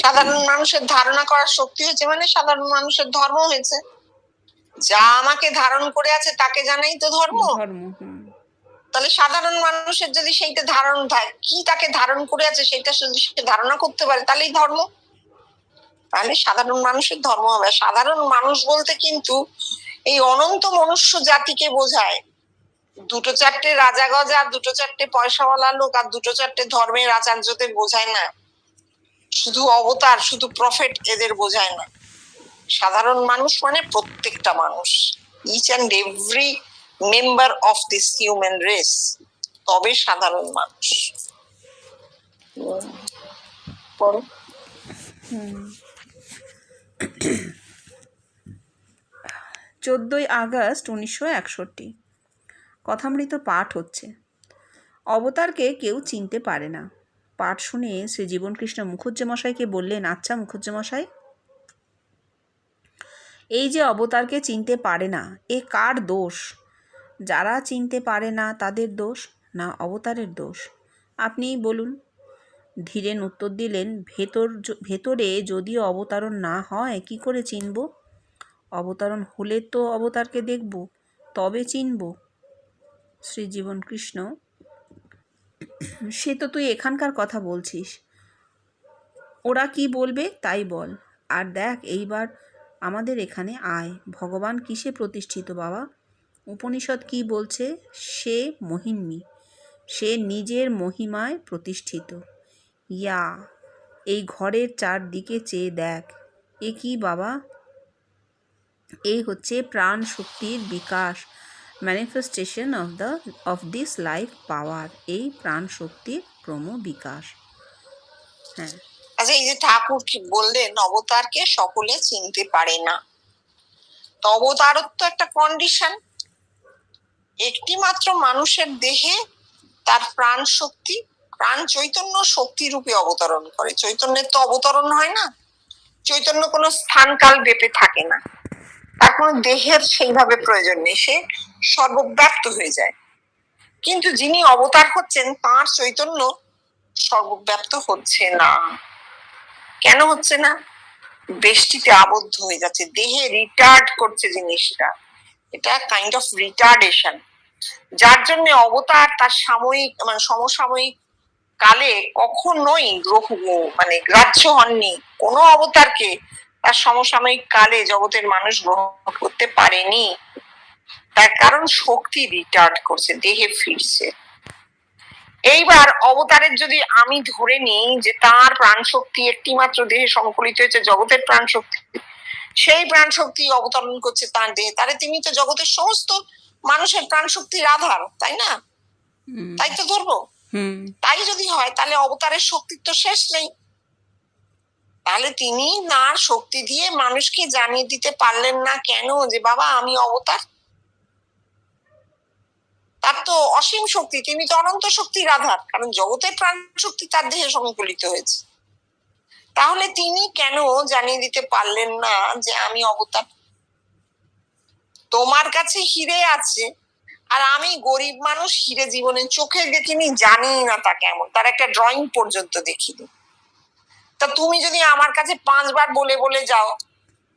সাধারণ মানুষের ধারণা করার শক্তি হয়েছে মানে সাধারণ মানুষের ধর্ম হয়েছে। যা আমাকে ধারণ করে আছে তাকে জানাই তো ধর্ম। তাহলে সাধারণ মানুষের যদি সেইটা কি তাকে ধারণ করে আছে সেটা যদি সে ধারণা করতে পারে তাহলেই ধর্ম। তাহলে সাধারণ মানুষের ধর্ম হবে। সাধারণ মানুষ বলতে কিন্তু এই অনন্ত মনুষ্য জাতিকে বোঝায়। দুটো চারটে রাজা গজা আর দুটো চারটে পয়সাওয়ালা লোক আর দুটো চারটে ধর্মের আচার্যদের বোঝায় না। শুধু অবতার, শুধু প্রফেট এদের বোঝায় না। সাধারণ মানুষ মানে প্রত্যেকটা মানুষ, each and every member of this human race, তবে সাধারণ মানুষ। 14ই আগস্ট 1961। কথামৃত পাঠ হচ্ছে। অবতারকে কেউ চিনতে পারে না। পাঠ শুনে শ্রী জীবনকৃষ্ণ মুখুজ্জেমশাইকে বললেন, আচ্ছা মুখুজ্জেমশাই, এই যে অবতারকে চিনতে পারে না, এ কার দোষ? যারা চিনতে পারে না তাদের দোষ, না অবতারের দোষ? আপনিই বলুন। ধীরেন উত্তর দিলেন, ভেতরে যদিও অবতারণ না হয় কি করে চিনব? অবতারণ হলে তো অবতারকে দেখব, তবে চিনব। শ্রী জীবনকৃষ্ণ, সে তো তুই এখানকার কথা বলছিস, ওরা কি বলবে তাই বল। আর দেখ এইবার আমাদের এখানে আয়। ভগবান কিসে প্রতিষ্ঠিত বাবা? উপনিষদ কি বলছে? সে মহিম্নী, সে নিজের মহিমায় প্রতিষ্ঠিত। ইয়া, এই ঘরের চারদিকে চেয়ে দেখ, এ কি বাবা? এই হচ্ছে প্রাণ শক্তির বিকাশ, ম্যানিফেস্টেশন অফ দিস লাইফ পাওয়ার। এই প্রাণ শক্তির ক্রম বিকাশ। হ্যাঁ, আচ্ছা, এই যে ঠাকুর কি বললেন অবতারকে সকলে চিনতে পারে না, তো অবতারত্ব একটা কন্ডিশন। একটি মাত্র মানুষের দেহে তার প্রাণ শক্তি, প্রাণ চৈতন্য শক্তি রূপে অবতরণ করে। চৈতন্যের তো অবতরণ হয় না, চৈতন্য কোনো স্থান কাল ব্যাপে থাকে না, তার কোনো দেহের সেইভাবে প্রয়োজন নেই, সে সর্বব্যাপ্ত হয়ে যায়। কিন্তু যিনি অবতার হচ্ছেন তার চৈতন্য সর্বব্যাপ্ত হচ্ছে না। কেন হচ্ছে না? বেষ্টিতে আবদ্ধ হয়ে যাচ্ছে, দেহে রিটার্ড করছে জিনিসটা। এটা কাইন্ড অফ রিটার্ডেশন, যার জন্য অবতার তার সাময়িক মানে সমসাময়িক কালে কখনোই গ্রাহ্য হননি। কোন অবতারকে তার সমসাময়িক কালে জগতের মানুষ গ্রহণ করতে পারেনি। তার কারণ শক্তি রিটার্ড করছে, দেহে ফিরছে। এইবার অবতারের যদি আমি ধরে নিই যে তার প্রাণ শক্তি একটি মাত্র দেহে সংকলিত হয়েছে, জগতের প্রাণ শক্তি, সেই প্রাণ শক্তি অবতরণ করছে তার দেহে, তাহলে তিনি তো জগতের সমস্ত মানুষের প্রাণ শক্তির আধার, তাই না? তাই তো ধরবো। তাই যদি হয় তাহলে অবতারের শক্তির তো শেষ নেই। তাহলে তিনি তার শক্তি দিয়ে মানুষকে জানিয়ে দিতে পারলেন না কেন যে বাবা আমি অবতার? তার তো অসীম শক্তি, তিনি তো অনন্ত শক্তির আধার, কারণ জগতের প্রাণ শক্তি তার দেহে সংকলিত হয়েছে। তাহলে তিনি কেন জানিয়ে দিতে পারলেন না যে আমি অবতার? তোমার কাছে হিরে আছে আর আমি গরিব মানুষ, হিরে জীবনে চোখে দেখিনি, জানি না তা কেমন, তার একটা ড্রয়িং পর্যন্ত দেখিনি। তা তুমি যদি আমার কাছে 5 বার বলে বলে যাও,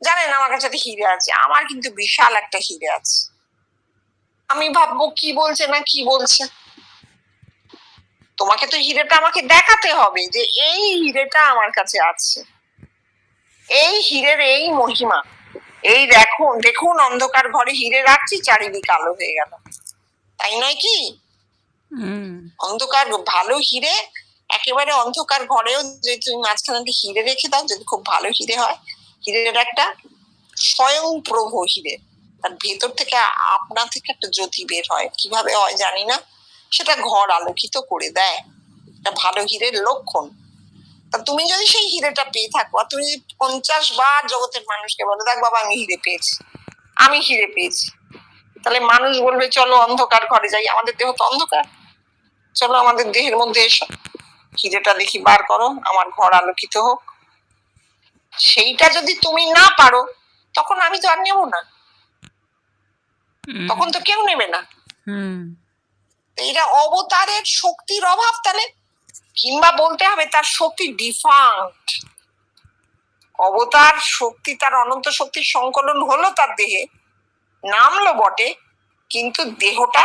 জানেন আমার কাছে একটা হিরে আছে, আমার কিন্তু বিশাল একটা হিরে আছে, আমি ভাববো কি বলছে না কি বলছে। তোমাকে তো হিরেটা আমাকে দেখাতে হবে যে এই হিরেটা আমার কাছে আছে, এই হিরের এই মহিমা, এই দেখুন দেখুন, অন্ধকার ঘরে হিরে রাখছি, চারিদিক আলো হয়ে গেল, তাই নয় কি? অন্ধকার ভালো হিরে, একেবারে অন্ধকার ঘরেও যদি তুমি মাঝখানে হিরে রেখে দাও, যদি খুব ভালো হিরে হয়, হিরের একটা স্বয়ং প্রভ হিরে, তার ভেতর থেকে আপনা থেকে একটা জ্যোতি বের হয়, কিভাবে হয় জানি না, সেটা ঘর আলোকিত করে দেয়, এটা ভালো হিরের লক্ষণ। তা তুমি যদি সেই হিরেটা পেয়ে থাকো, আর তুমি 50 বার জগতের মানুষকে বলো, দেখ বাবা আমি হিরে পেয়েছি, আমি হিরে পেয়েছি, তাহলে মানুষ বলবে চলো অন্ধকার ঘরে যাই, আমাদের দেহ তো অন্ধকার, চলো আমাদের দেহের মধ্যে এসো, হিরেটা দেখি বার করো, আমার ঘর আলোকিত হোক। সেইটা যদি তুমি না পারো, তখন আমি তো আর নেব না, তখন তো কেউ নেবে না। এটা অবতারের শক্তির অভাব তাহলে, কিংবা বলতে হবে তার শক্তি ডিফাঙ্ক্ট। অবতার শক্তি, তার অনন্ত শক্তির সংকলন হলো তার দেহে, নামলো বটে, কিন্তু দেহটা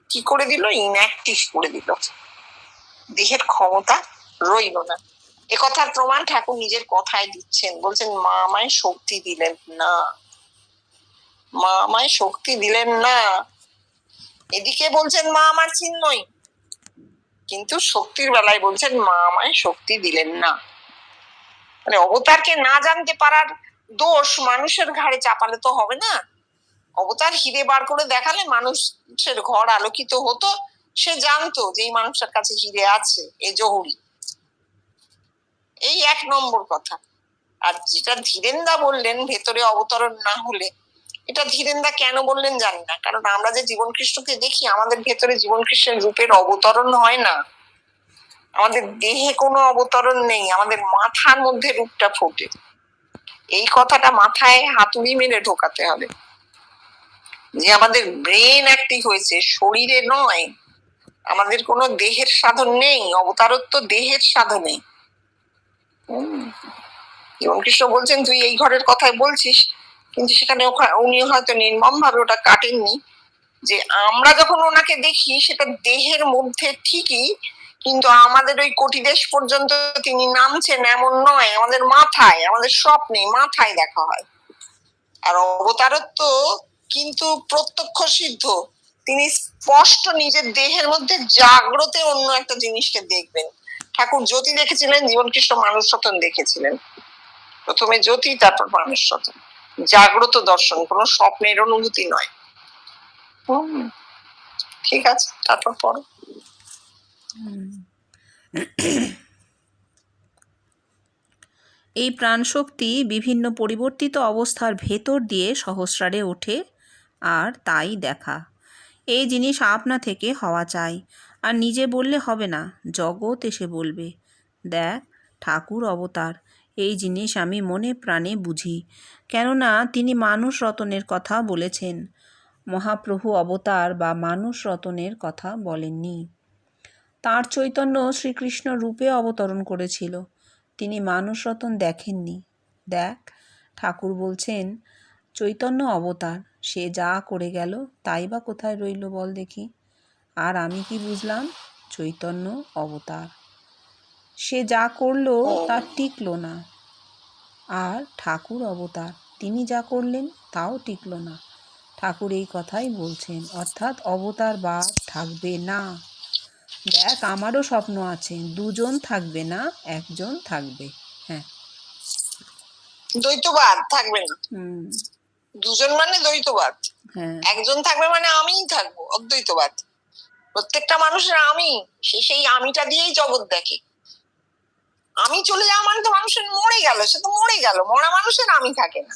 কি করে দিল? ইনঅ্যাক্টিভ করে দিল, দেহের ক্ষমতা রইল না। একথার প্রমাণ ঠাকুর নিজের কথায় দিচ্ছেন, বলছেন মা আমায় শক্তি দিলেন না, মা আমায় শক্তি দিলেন না। এদিকে বলছেন মা আমার চিন্ময়, কিন্তু শক্তির বেলায় বলছেন মা আমায় শক্তি দিলেন না। মানে অবতারকে না জানতে পারার দোষ মানুষের ঘাড়ে চাপালে তো হবে না। অবতার হিরে বার করে দেখালে মানুষের ঘর আলোকিত হতো, সে জানতো যে এই মানুষের কাছে হিরে আছে, এ জহুরি। এই 1 নম্বর কথা। আর যেটা ধীরেনদা বললেন ভেতরে অবতরণ না হলে, এটা ধীরেনদা কেন বললেন জানি না, কারণ আমরা যে জীবন কৃষ্ণকে দেখি, আমাদের ভেতরে জীবন কৃষ্ণের রূপের অবতরণ হয় না, আমাদের দেহে কোনো অবতরণ নেই, আমাদের মাথার মধ্যে রূপটা ফোটে। এই কথাটা মাথায় হাতুড়ি মেরে ঢোকাতে হবে, যে আমাদের ব্রেন অ্যাক্টিভ হয়েছে, শরীরে নয়, আমাদের কোনো দেহের সাধন নেই, অবতারত্ব দেহের সাধনে। জীবন কৃষ্ণ বলছেন তুই এই ঘরের কথাই বলছিস, কিন্তু সেখানে উনি হয়তো নির্মম ভাবে ওটা কাটেননি, যে আমরা যখন ওনাকে দেখি সেটা দেহের মধ্যে ঠিকই, কিন্তু আমাদের ওই কোটিদেশ পর্যন্ত তিনি নামছেন এমন নয়, আমাদের মাথায়, আমাদের স্বপ্নে মাথায় দেখা হয়। আর অবতারত্ব কিন্তু প্রত্যক্ষ সিদ্ধ, তিনি স্পষ্ট নিজের দেহের মধ্যে জাগ্রতে অন্য একটা জিনিসকে দেখবেন। ঠাকুর জ্যোতি দেখেছিলেন, জীবন কৃষ্ণ মানুষ রতন দেখেছিলেন, প্রথমে জ্যোতি তারপর মানুষ রতন, জাগ্রত দর্শন, কোনো স্বপ্নের অনুভূতি নয়। ঠিক আছে, তারপর পড়ো। এই প্রাণশক্তি বিভিন্ন পরিবর্তিত অবস্থার ভেতর দিয়ে সহস্রারে ওঠে, আর তাই দেখা। এই জিনিস আপনা থেকে হওয়া চাই, আর নিজে বললে হবে না, জগৎ এসে বলবে, দেখ ঠাকুর অবতার, এই জিনিস আমি মনে প্রাণে বুঝি, কেননা তিনি মানুষ রতনের কথা বলেছেন, মহাপ্রভু অবতার বা মানুষ রতনের কথা বলেননি। তাঁর চৈতন্য শ্রীকৃষ্ণ রূপে অবতরণ করেছিল, তিনি মানুষ রতন দেখেননি। দেখ ঠাকুর বলছেন চৈতন্য অবতার, সে যা করে গেল তাই বা কোথায় রইল বল দেখি। আর আমি কি বুঝলাম? চৈতন্য অবতার, সে যা করলো তার টিকল না। আর ঠাকুর অবতার, তিনি যা করলেন তাও টিকল না। ঠাকুর এই কথাই বলছেন, অর্থাৎ অবতার বাদ থাকবে না। দেখ আমারও স্বপ্ন আছে, 2 জন থাকবে না, 1 জন থাকবে। হ্যাঁ, দ্বৈতবাদ থাকবে না, 2 জন মানে দ্বৈতবাদ, হ্যাঁ 1 জন থাকবে মানে আমিই থাকবো, অদ্বৈতবাদ। প্রত্যেকটা মানুষের আমি, সেই আমিটা দিয়েই জগৎ দেখে। আমি চলে যাওয়া মানে তো মানুষের মরে গেল, সে তো মরে গেল, মরা মানুষের আমি থাকে না।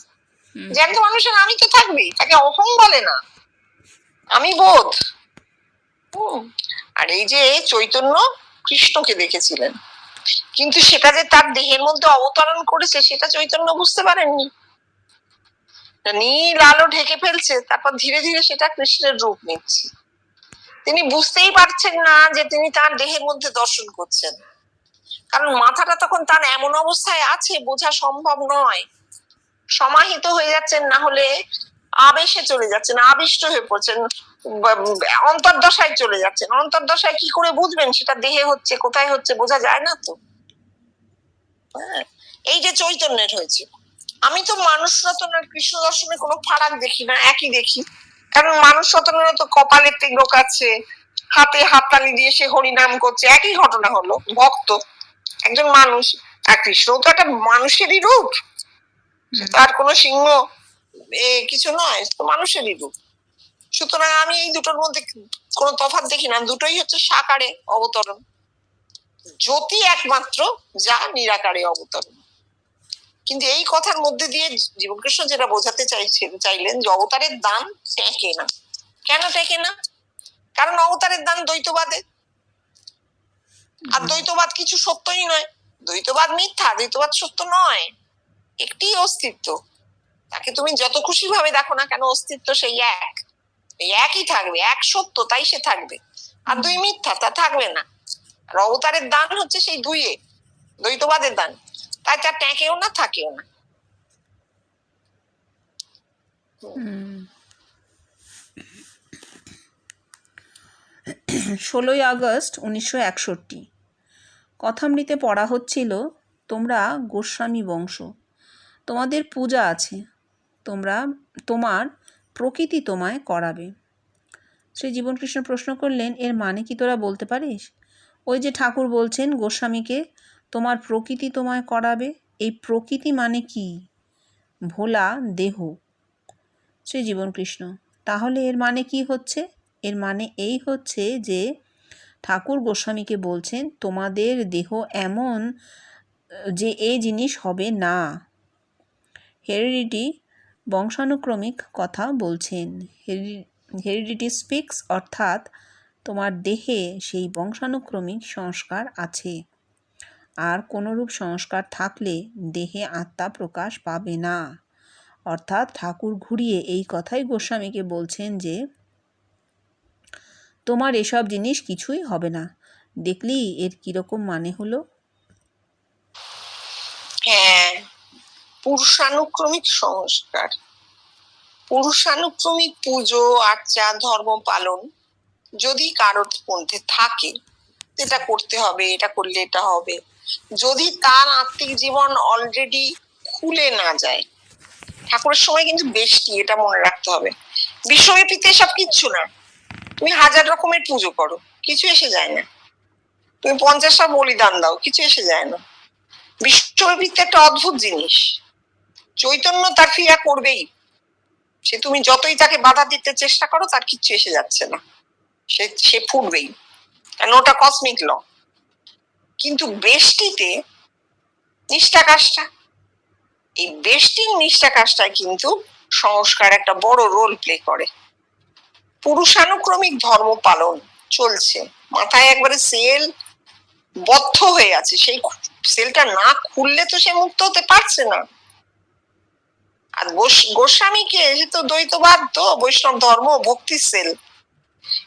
যে একটা মানুষের আমি তো থাকবেই, তাকে অহং বলে না, আমি বোধ। আর এই যে চৈতন্য কৃষ্ণকে দেখেছিলেন, কিন্তু সেটা যে তার দেহের মধ্যে অবতরণ করেছে সেটা চৈতন্য বুঝতে পারেননি, নীল আলো ঢেকে ফেলছে, তারপর ধীরে ধীরে সেটা কৃষ্ণের রূপ নিচ্ছে। তিনি বুঝতেই পারছেন না যে তিনি তার দেহের মধ্যে দর্শন করছেন, কারণ মাথাটা তখন তার এমন অবস্থায় আছে বোঝা সম্ভব নয়, সমাহিত হয়ে যাচ্ছেন, না হলে আবেশে চলে যাচ্ছেন, আবিষ্ট হয়ে পড়ছেন, অন্তর্দশায় চলে যাচ্ছেন। অন্তর্দশায় কি করে বুঝবেন সেটা দেহে হচ্ছে, কোথায় হচ্ছে বোঝা যায় না তো। এই যে চৈতন্যের হয়েছে, আমি তো মানুষ রতন আর কৃষ্ণ দর্শনে কোনো ফারাক দেখি না, একই দেখি। কারণ মানুষ রতনেরও তো কপালে তিলক আছে, হাতে হাততালি দিয়ে সে হরিনাম করছে, একই ঘটনা হলো, ভক্ত একজন মানুষ। আর কৃষ্ণ তো একটা মানুষেরই রূপ, তার কোনো সিংহ কিছু নয়, তো মানুষেরই রূপ। সুতরাং আমি এই দুটোর মধ্যে কোনো তফাৎ দেখি না, দুটোই হচ্ছে সাকারে অবতরণ। জ্যোতি একমাত্র যা নিরাকারে অবতরণ। কিন্তু এই কথার মধ্যে দিয়ে জীবনকৃষ্ণ যেটা বোঝাতে চাইলেন যে অবতারের দান টেকে না। কেন টেকে না? কারণ অবতারের দান দ্বৈতবাদে, আর দ্বৈতবাদ কিছু সত্যই নয়, দ্বৈতবাদ মিথ্যা, দ্বৈতবাদ সত্য নয়, একটি অস্তিত্ব। তাকে তুমি যত খুশি ভাবে দেখো না কেন, অস্তিত্ব সেই এক, একই থাকবে, এক সত্য তাই সে থাকবে, আর দুই মিথ্যা তা থাকবে না। আর অবতারের দান হচ্ছে সেই দুইয়ে, দ্বৈতবাদের দান, তাই তা টেকেও না, থাকেও না। 16ই আগস্ট 1961। কথামৃতে পড়া হচ্ছিল, তোমরা গোস্বামী বংশ, তোমাদের পূজা আছে, তোমার প্রকৃতি তোমায় করাবে। শ্রী জীবনকৃষ্ণ প্রশ্ন করলেন, এর মানে কি তোরা বলতে পারিস? ওই যে ঠাকুর বলছেন গোস্বামীকে, তোমার প্রকৃতি তোমায় করাবে, এই প্রকৃতি মানে কি? ভোলা দেহ। শ্রী জীবনকৃষ্ণ, তাহলে এর মানে কি হচ্ছে? এর মানে এই হচ্ছে যে ঠাকুর গোস্বামীকে বলছেন, তোমাদের দেহ এমন যে এই জিনিস হবে না। হেরিডিটি বংশানুক্রমিক কথা বলছেন। হেরিডিটি স্পিক্স, অর্থাৎ তোমার দেহে সেই বংশানুক্রমিক সংস্কার আছে, আর কোনরূপ সংস্কার থাকলে দেহে আত্মা প্রকাশ পাবে না। অর্থাৎ ঠাকুর ঘুরিয়ে এই কথাই গোস্বামীকে বলছেন যে তোমার এসব জিনিস কিছুই হবে না। দেখলি এর কিরকম মানে হলো? হ্যাঁ, পুরুষানুক্রমিক সংস্কার, পুরুষানুক্রমিক পুজো আর্চা ধর্ম পালন যদি কারোর মধ্যে থাকে, এটা করতে হবে, এটা করলে এটা হবে, যদি তার আত্মিক জীবন অলরেডি খুলে না যায়। ঠাকুরের সময় কিন্তু বেশি, এটা মনে রাখতে হবে। বিশ্বব্যাপীতে সব কিচ্ছু না, তুমি 1000 রকমের পুজো করো, কিছু এসে যায় না। তুমি 50টা বলিদান দাও, কিছু এসে যায় না। বিশ্বব্যাপীতে একটা অদ্ভুত জিনিস, চৈতন্য তার ক্রিয়া করবেই, সে তুমি যতই তাকে বাধা দিতে চেষ্টা করো তার কিচ্ছু এসে যাচ্ছে না, সে ফুটবেই, কারণ ওটা কসমিক ল। কিন্তু বেষ্টিতে নিষ্ঠাকাষ্ঠা, এই বেষ্টির নিষ্ঠাকাষ্ঠায় কিন্তু সংস্কার একটা বড় রোল প্লে করে। পুরুষানুক্রমিক ধর্ম পালন চলছে, মাথায় একবারে সেল বদ্ধ হয়ে আছে, সেই সেলটা না খুললে তো সে মুক্ত হতে পারছে না। আর গোস্বামীকে তো দ্বৈতবাদ, তো বৈষ্ণব ধর্ম ভক্তির সেল,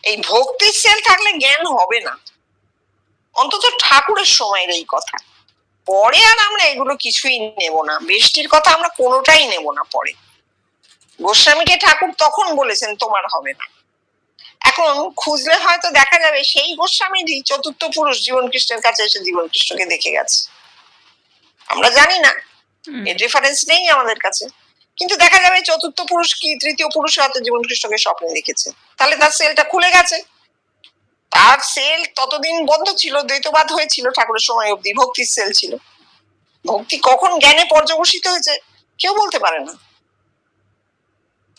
এই ভক্তির সেল থাকলে জ্ঞান হবে না, অন্তত ঠাকুরের সময়ের এই কথা। পরে আর আমরা এগুলো কিছুই নেব না, বেষ্টির কথা আমরা কোনোটাই নেব না পরে। গোস্বামীকে ঠাকুর তখন বলেছেন তোমার হবে না। এখন খুঁজলে হয়তো দেখা যাবে সেই গোস্বামীরই চতুর্থ পুরুষ জীবনকৃষ্ণের কাছে এসে জীবনকৃষ্ণকে দেখে গেছে, আমরা জানি না, এর রেফারেন্স নেই আমাদের কাছে, কিন্তু দেখা যাবে চতুর্থ পুরুষ কি তৃতীয় পুরুষ হয়তো জীবনকৃষ্ণকে স্বপ্নে দেখেছে, তাহলে তার সেলটা খুলে গেছে। তার সেল ততদিন বন্ধ ছিল, দ্বৈতবাদ হয়েছিল ঠাকুরের সময় অব্দি, ভক্তির সেল ছিল। ভক্তি কখন জ্ঞানে পর্যবসিত হয়েছে কেউ বলতে পারে না,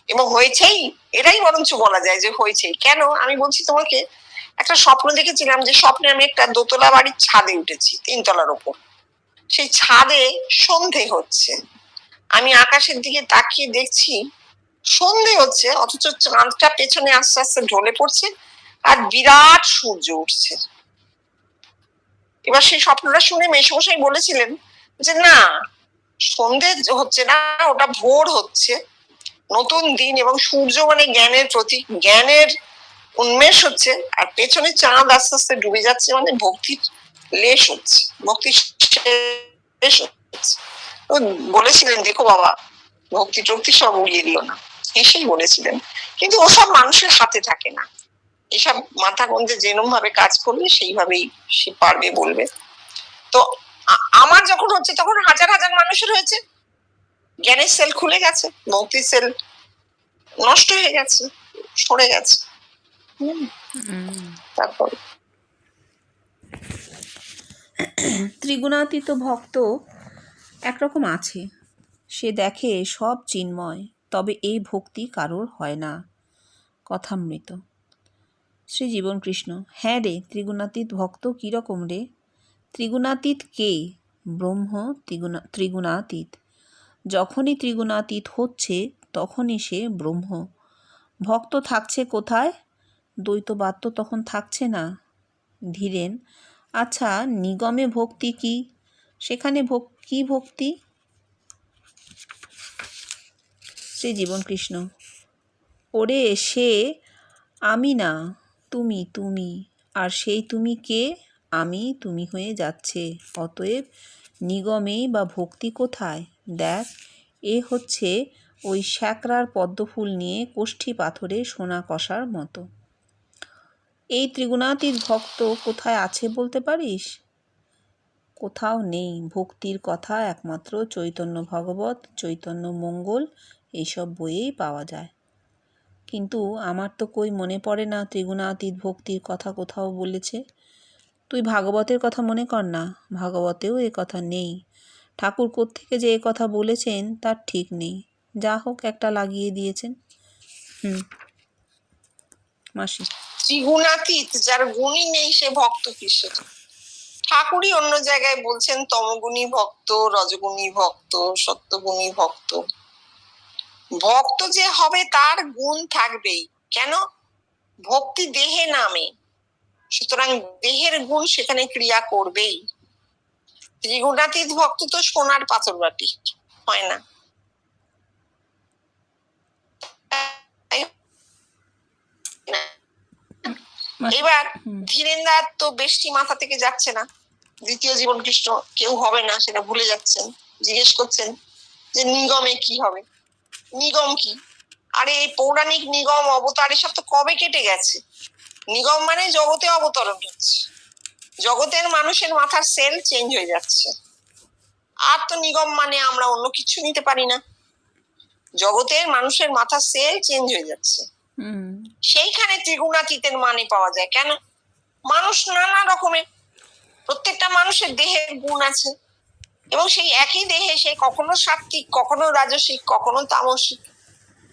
এবং হয়েছেই, এটাই বরঞ্চ বলা যায় যে হয়েছেই। কেন আমি বলছি তোমাকে, একটা স্বপ্ন দেখেছিলাম, যে স্বপ্নে আমি একটা দোতলা বাড়ির ছাদে উঠেছি, 3 তলার ওপর। সেই ছাদে সন্ধে হচ্ছে, আমি আকাশের দিকে তাকিয়ে দেখছি সন্ধে হচ্ছে, অথচ চাঁদটা পেছনে আস্তে আস্তে ঢলে পড়ছে, আর বিরাট সূর্য উঠছে। এবার সেই স্বপ্নটা শুনে মেসমশাই বলেছিলেন যে না, সন্ধে হচ্ছে না, ওটা ভোর হচ্ছে, নতুন দিন, এবং সূর্য মানে জ্ঞানের প্রতীক, জ্ঞানের উন্মেষ হচ্ছে, আর পেছনে চাঁদ আস্তে আস্তে ডুবে যাচ্ছে, মানে ভক্তির লেশ হচ্ছে, ভক্তির লেশ হচ্ছে। বলেছিলেন দেখো বাবা, ভক্তি টক্তি সব উড়িয়ে দিও না, এসেই বলেছিলেন। কিন্তু ওসব মানুষের হাতে থাকে না, এসব মাথা গন্ধে যেরকম ভাবে কাজ করবে সেইভাবেই সে পারবে বলবে। তো আমার যখন হচ্ছে তখন হাজার হাজার মানুষের হয়েছে, জ্ঞানের সেল খুলে গেছে, ভক্তির সেল নষ্ট হয়ে গেছে, সরে গেছে। তারপর ত্রিগুণাতীত ভক্ত একরকম আছে, সে দেখে সব চিন্ময়, তবে এই ভক্তি কারোর হয় না। কথামৃত। শ্রী জীবন কৃষ্ণ: হ্যাঁ রে, ত্রিগুণাতীত ভক্ত কীরকম রে? ত্রিগুণাতীত কে? ব্রহ্ম ত্রিগুণাতীত। যখনই ত্রিগুণাতীত হচ্ছে তখনই সে ব্রহ্ম। ভক্ত থাকছে কোথায়? দ্বৈতবাদ তো তখন থাকছে না। ধীরেন: আচ্ছা, নিগমে ভক্তি কি? সেখানে কি ভক্তি? শ্রী জীবন কৃষ্ণ: ওরে, সে আমি না, তুমি তুমি। আর সেই তুমি কে? আমি তুমি হয়ে যাচ্ছে। অতএব নিগমেই বা ভক্তি কোথায়? দেখ, এ হচ্ছে ওই শ্যাকরার পদ্মফুল নিয়ে কোষ্ঠী পাথরে সোনা কষার মতো। এই ত্রিগুণাতীত ভক্ত কোথায় আছে বলতে পারিস? কোথাও নেই। ভক্তির কথা একমাত্র চৈতন্য ভগবত, চৈতন্য মঙ্গল এইসব বইয়েই পাওয়া যায়। কিন্তু আমার তো কই মনে পড়ে না ত্রিগুণাতীত ভক্তির কথা কোথাও বলেছে। তুই ভাগবতের কথা মনে কর না, ভাগবতেও এ কথা নেই। ঠাকুর কোত্থেকে যে এ কথা বলেছেন তার ঠিক নেই। যা হোক, একটা লাগিয়ে দিয়েছেন। মাসি: ত্রিগুণাতীত যার গুণই নেই সে ভক্ত কিসের? ঠাকুরই অন্য জায়গায় বলছেন তমগুণী ভক্ত, রজগুণী ভক্ত, সত্যগুণী ভক্ত। ভক্ত যে হবে তার গুণ থাকবেই। কেন? ভক্তি দেহে নামে, সুতরাং দেহের গুণ সেখানে ক্রিয়া করবেই। ত্রিগুণাতীত ভক্ত তো সোনার পাথর বাটি হয় না। এবার ধীরেন্দ্র তো বেশি মাথা থেকে যাচ্ছে না, দ্বিতীয় জীবন কৃষ্ণ কেউ হবে না সেটা ভুলে যাচ্ছেন। জিজ্ঞেস করছেন যে নিগমে কি হবে? নিগম কি? আরে এই পৌরাণিক নিগম অবতার এসব তো কবে কেটে গেছে। নিগম মানে জগতে অবতরণ হচ্ছে, জগতের মানুষের মাথার সেল চেঞ্জ হয়ে যাচ্ছে। আর তো নিগম মানে আমরা অন্য কিছু নিতে পারি না। জগতের মানুষের মাথার সেল চেঞ্জ হয়ে যাচ্ছে, সেইখানে ত্রিগুণাতীতের মানে পাওয়া যায়। কেন? মানুষ নানা রকমের, প্রত্যেকটা মানুষের দেহের গুণ আছে, এবং সেই একই দেহে সে কখনো সাত্ত্বিক, কখনো রাজসিক, কখনো তামসিক।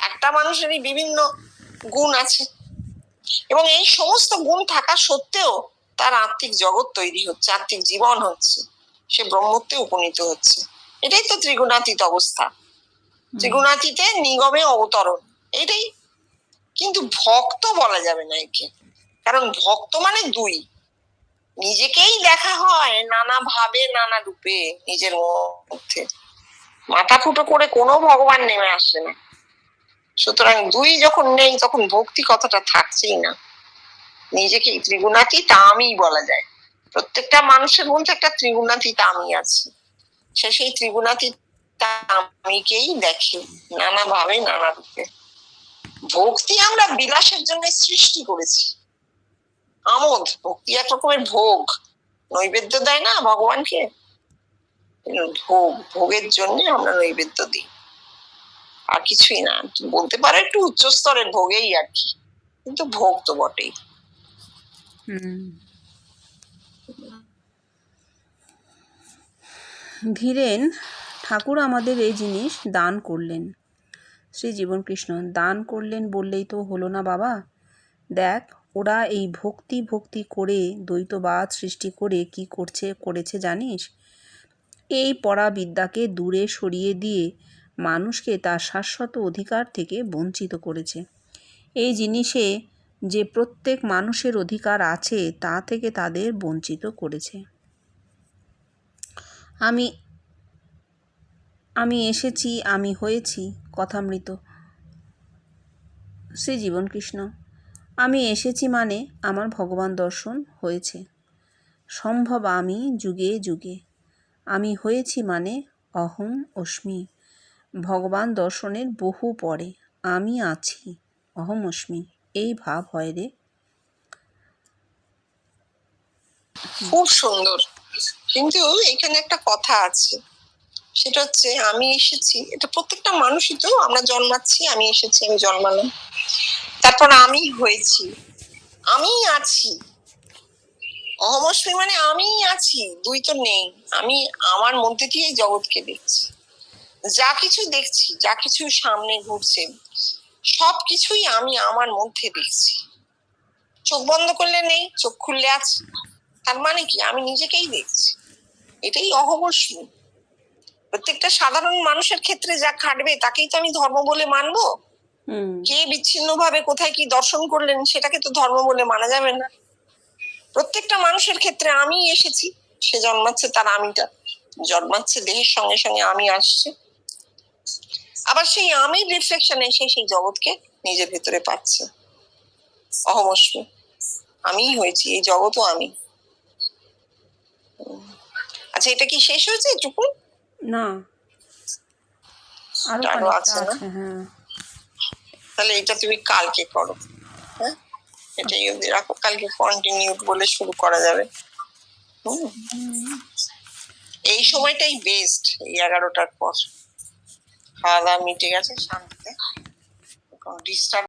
একটা মানুষেরই বিভিন্ন গুণ আছে, এবং এই সমস্ত গুণ থাকা সত্ত্বেও তার আত্মিক জগৎ তৈরি হচ্ছে, আত্মিক জীবন হচ্ছে, সে ব্রহ্মত্বে উপনীত হচ্ছে। এটাই তো ত্রিগুণাতীত অবস্থা, ত্রিগুণাতীতে নিগমে অবতরণ, এটাই। কিন্তু ভক্ত বলা যাবে না একে, কারণ ভক্ত মানে দুই, নিজেকেই দেখা হয় নানা ভাবে নানা রূপে নিজের মধ্যে, মাথা ফুটো করে কোনো ভগবান নেমে আসে না। সুতরাং দুই যখন নেই তখন ভক্তি কথাটা থাকছেই না। নিজেকে ত্রিগুণাতীত আমি বলা যায়। প্রত্যেকটা মানুষের মধ্যে একটা ত্রিগুণাতীত আমি আছে, সে সেই ত্রিগুণাতীত আমিকেই দেখে নানা ভাবে নানা রূপে। ভক্তি আমরা বিলাসের জন্য সৃষ্টি করেছি, আমোদ। ভক্তি এক রকমের ভোগ, নৈবেদ্য দেয় না ভগবানকে, ভোগ, ভোগের জন্য আমরা নৈবেদ্য দিই, আর কিছুই না। বলতে পারো একটু উচ্চ স্তরের ভোগেই আর কি, কিন্তু ভোগ তো বটেই। ধীরেন: ঠাকুর আমাদের এই জিনিস দান করলেন। শ্রী জীবন কৃষ্ণ: দান করলেন বললেই তো হলো না বাবা। দেখ, ওরা এই ভক্তি ভক্তি করে দ্বৈতবাদ সৃষ্টি করে কি করেছে জানিস? এই পরাবিদ্যাকে দূরে সরিয়ে দিয়ে মানুষকে তার শাশ্বত অধিকার থেকে বঞ্চিত করেছে। এই জিনিসে যে প্রত্যেক মানুষের অধিকার আছে তা থেকে তাদের বঞ্চিত করেছে। আমি এসেছি, আমি হয়েছি। কথামৃত। শ্রী জীবন কৃষ্ণ: আমি এসেছি মানে আমার ভগবান দর্শন হয়েছে। সম্ভব আমি যুগে যুগে। আমি হয়েছি মানে অহং অস্মি। ভগবান দর্শনের বহু পরে আমি আছি, অহম অস্মি, এই ভাব হয় রে। খুব সুন্দর, কিন্তু এখানে একটা কথা আছে, সেটা হচ্ছে আমি এসেছি, এটা প্রত্যেকটা মানুষই তো, আমরা জন্মাচ্ছি, আমি এসেছি, আমি জন্মালাম, তারপর আমি হয়েছি, আমি আছি। অহমস্মি মানে আমি আছি, দুই তো নেই। আমি আমার মধ্যে দিয়ে এই জগৎকে দেখছি, যা কিছু দেখছি, যা কিছু সামনে ঘুরছে, সবকিছুই আমি আমার মধ্যে দেখছি। চোখ বন্ধ করলে নেই, চোখ খুললে আছে। তার মানে কি, আমি নিজেকেই দেখছি। এটাই অহমস্মি। প্রত্যেকটা সাধারণ মানুষের ক্ষেত্রে যা খাটবে তাকেই তো আমি ধর্ম বলে মানবো। কে বিচ্ছিন্ন ভাবে কোথায় কি দর্শন করলেন সেটাকে তো ধর্ম বলে মানা যাবে না। প্রত্যেকটা মানুষের ক্ষেত্রে আমি এসেছি, সে জন্মাচ্ছে, তার আমিটা জন্মাচ্ছে, দেহের সঙ্গে সঙ্গে আমি আসছে, আবার সেই আমির রিফ্লেকশন এসে সেই জগৎকে নিজের ভেতরে পাচ্ছে। অহমস্মি, আমিই হয়েছি, এই জগৎও আমি। আচ্ছা, এটা কি শেষ হয়েছে এটুকু? না, আরো আরো খানিকটা আছে না? আছে। হ্যাঁ, তাহলে এটা তুমি কালকে করো। হ্যাঁ, এটাই অবধি রাখো, কালকে কন্টিনিউ বলে শুরু করা যাবে। এই সময়টাই বেস্ট, এই 11টার পর। খাওয়া দাওয়া মিটে গেছে শান্তিতে, ডিস্টার্ব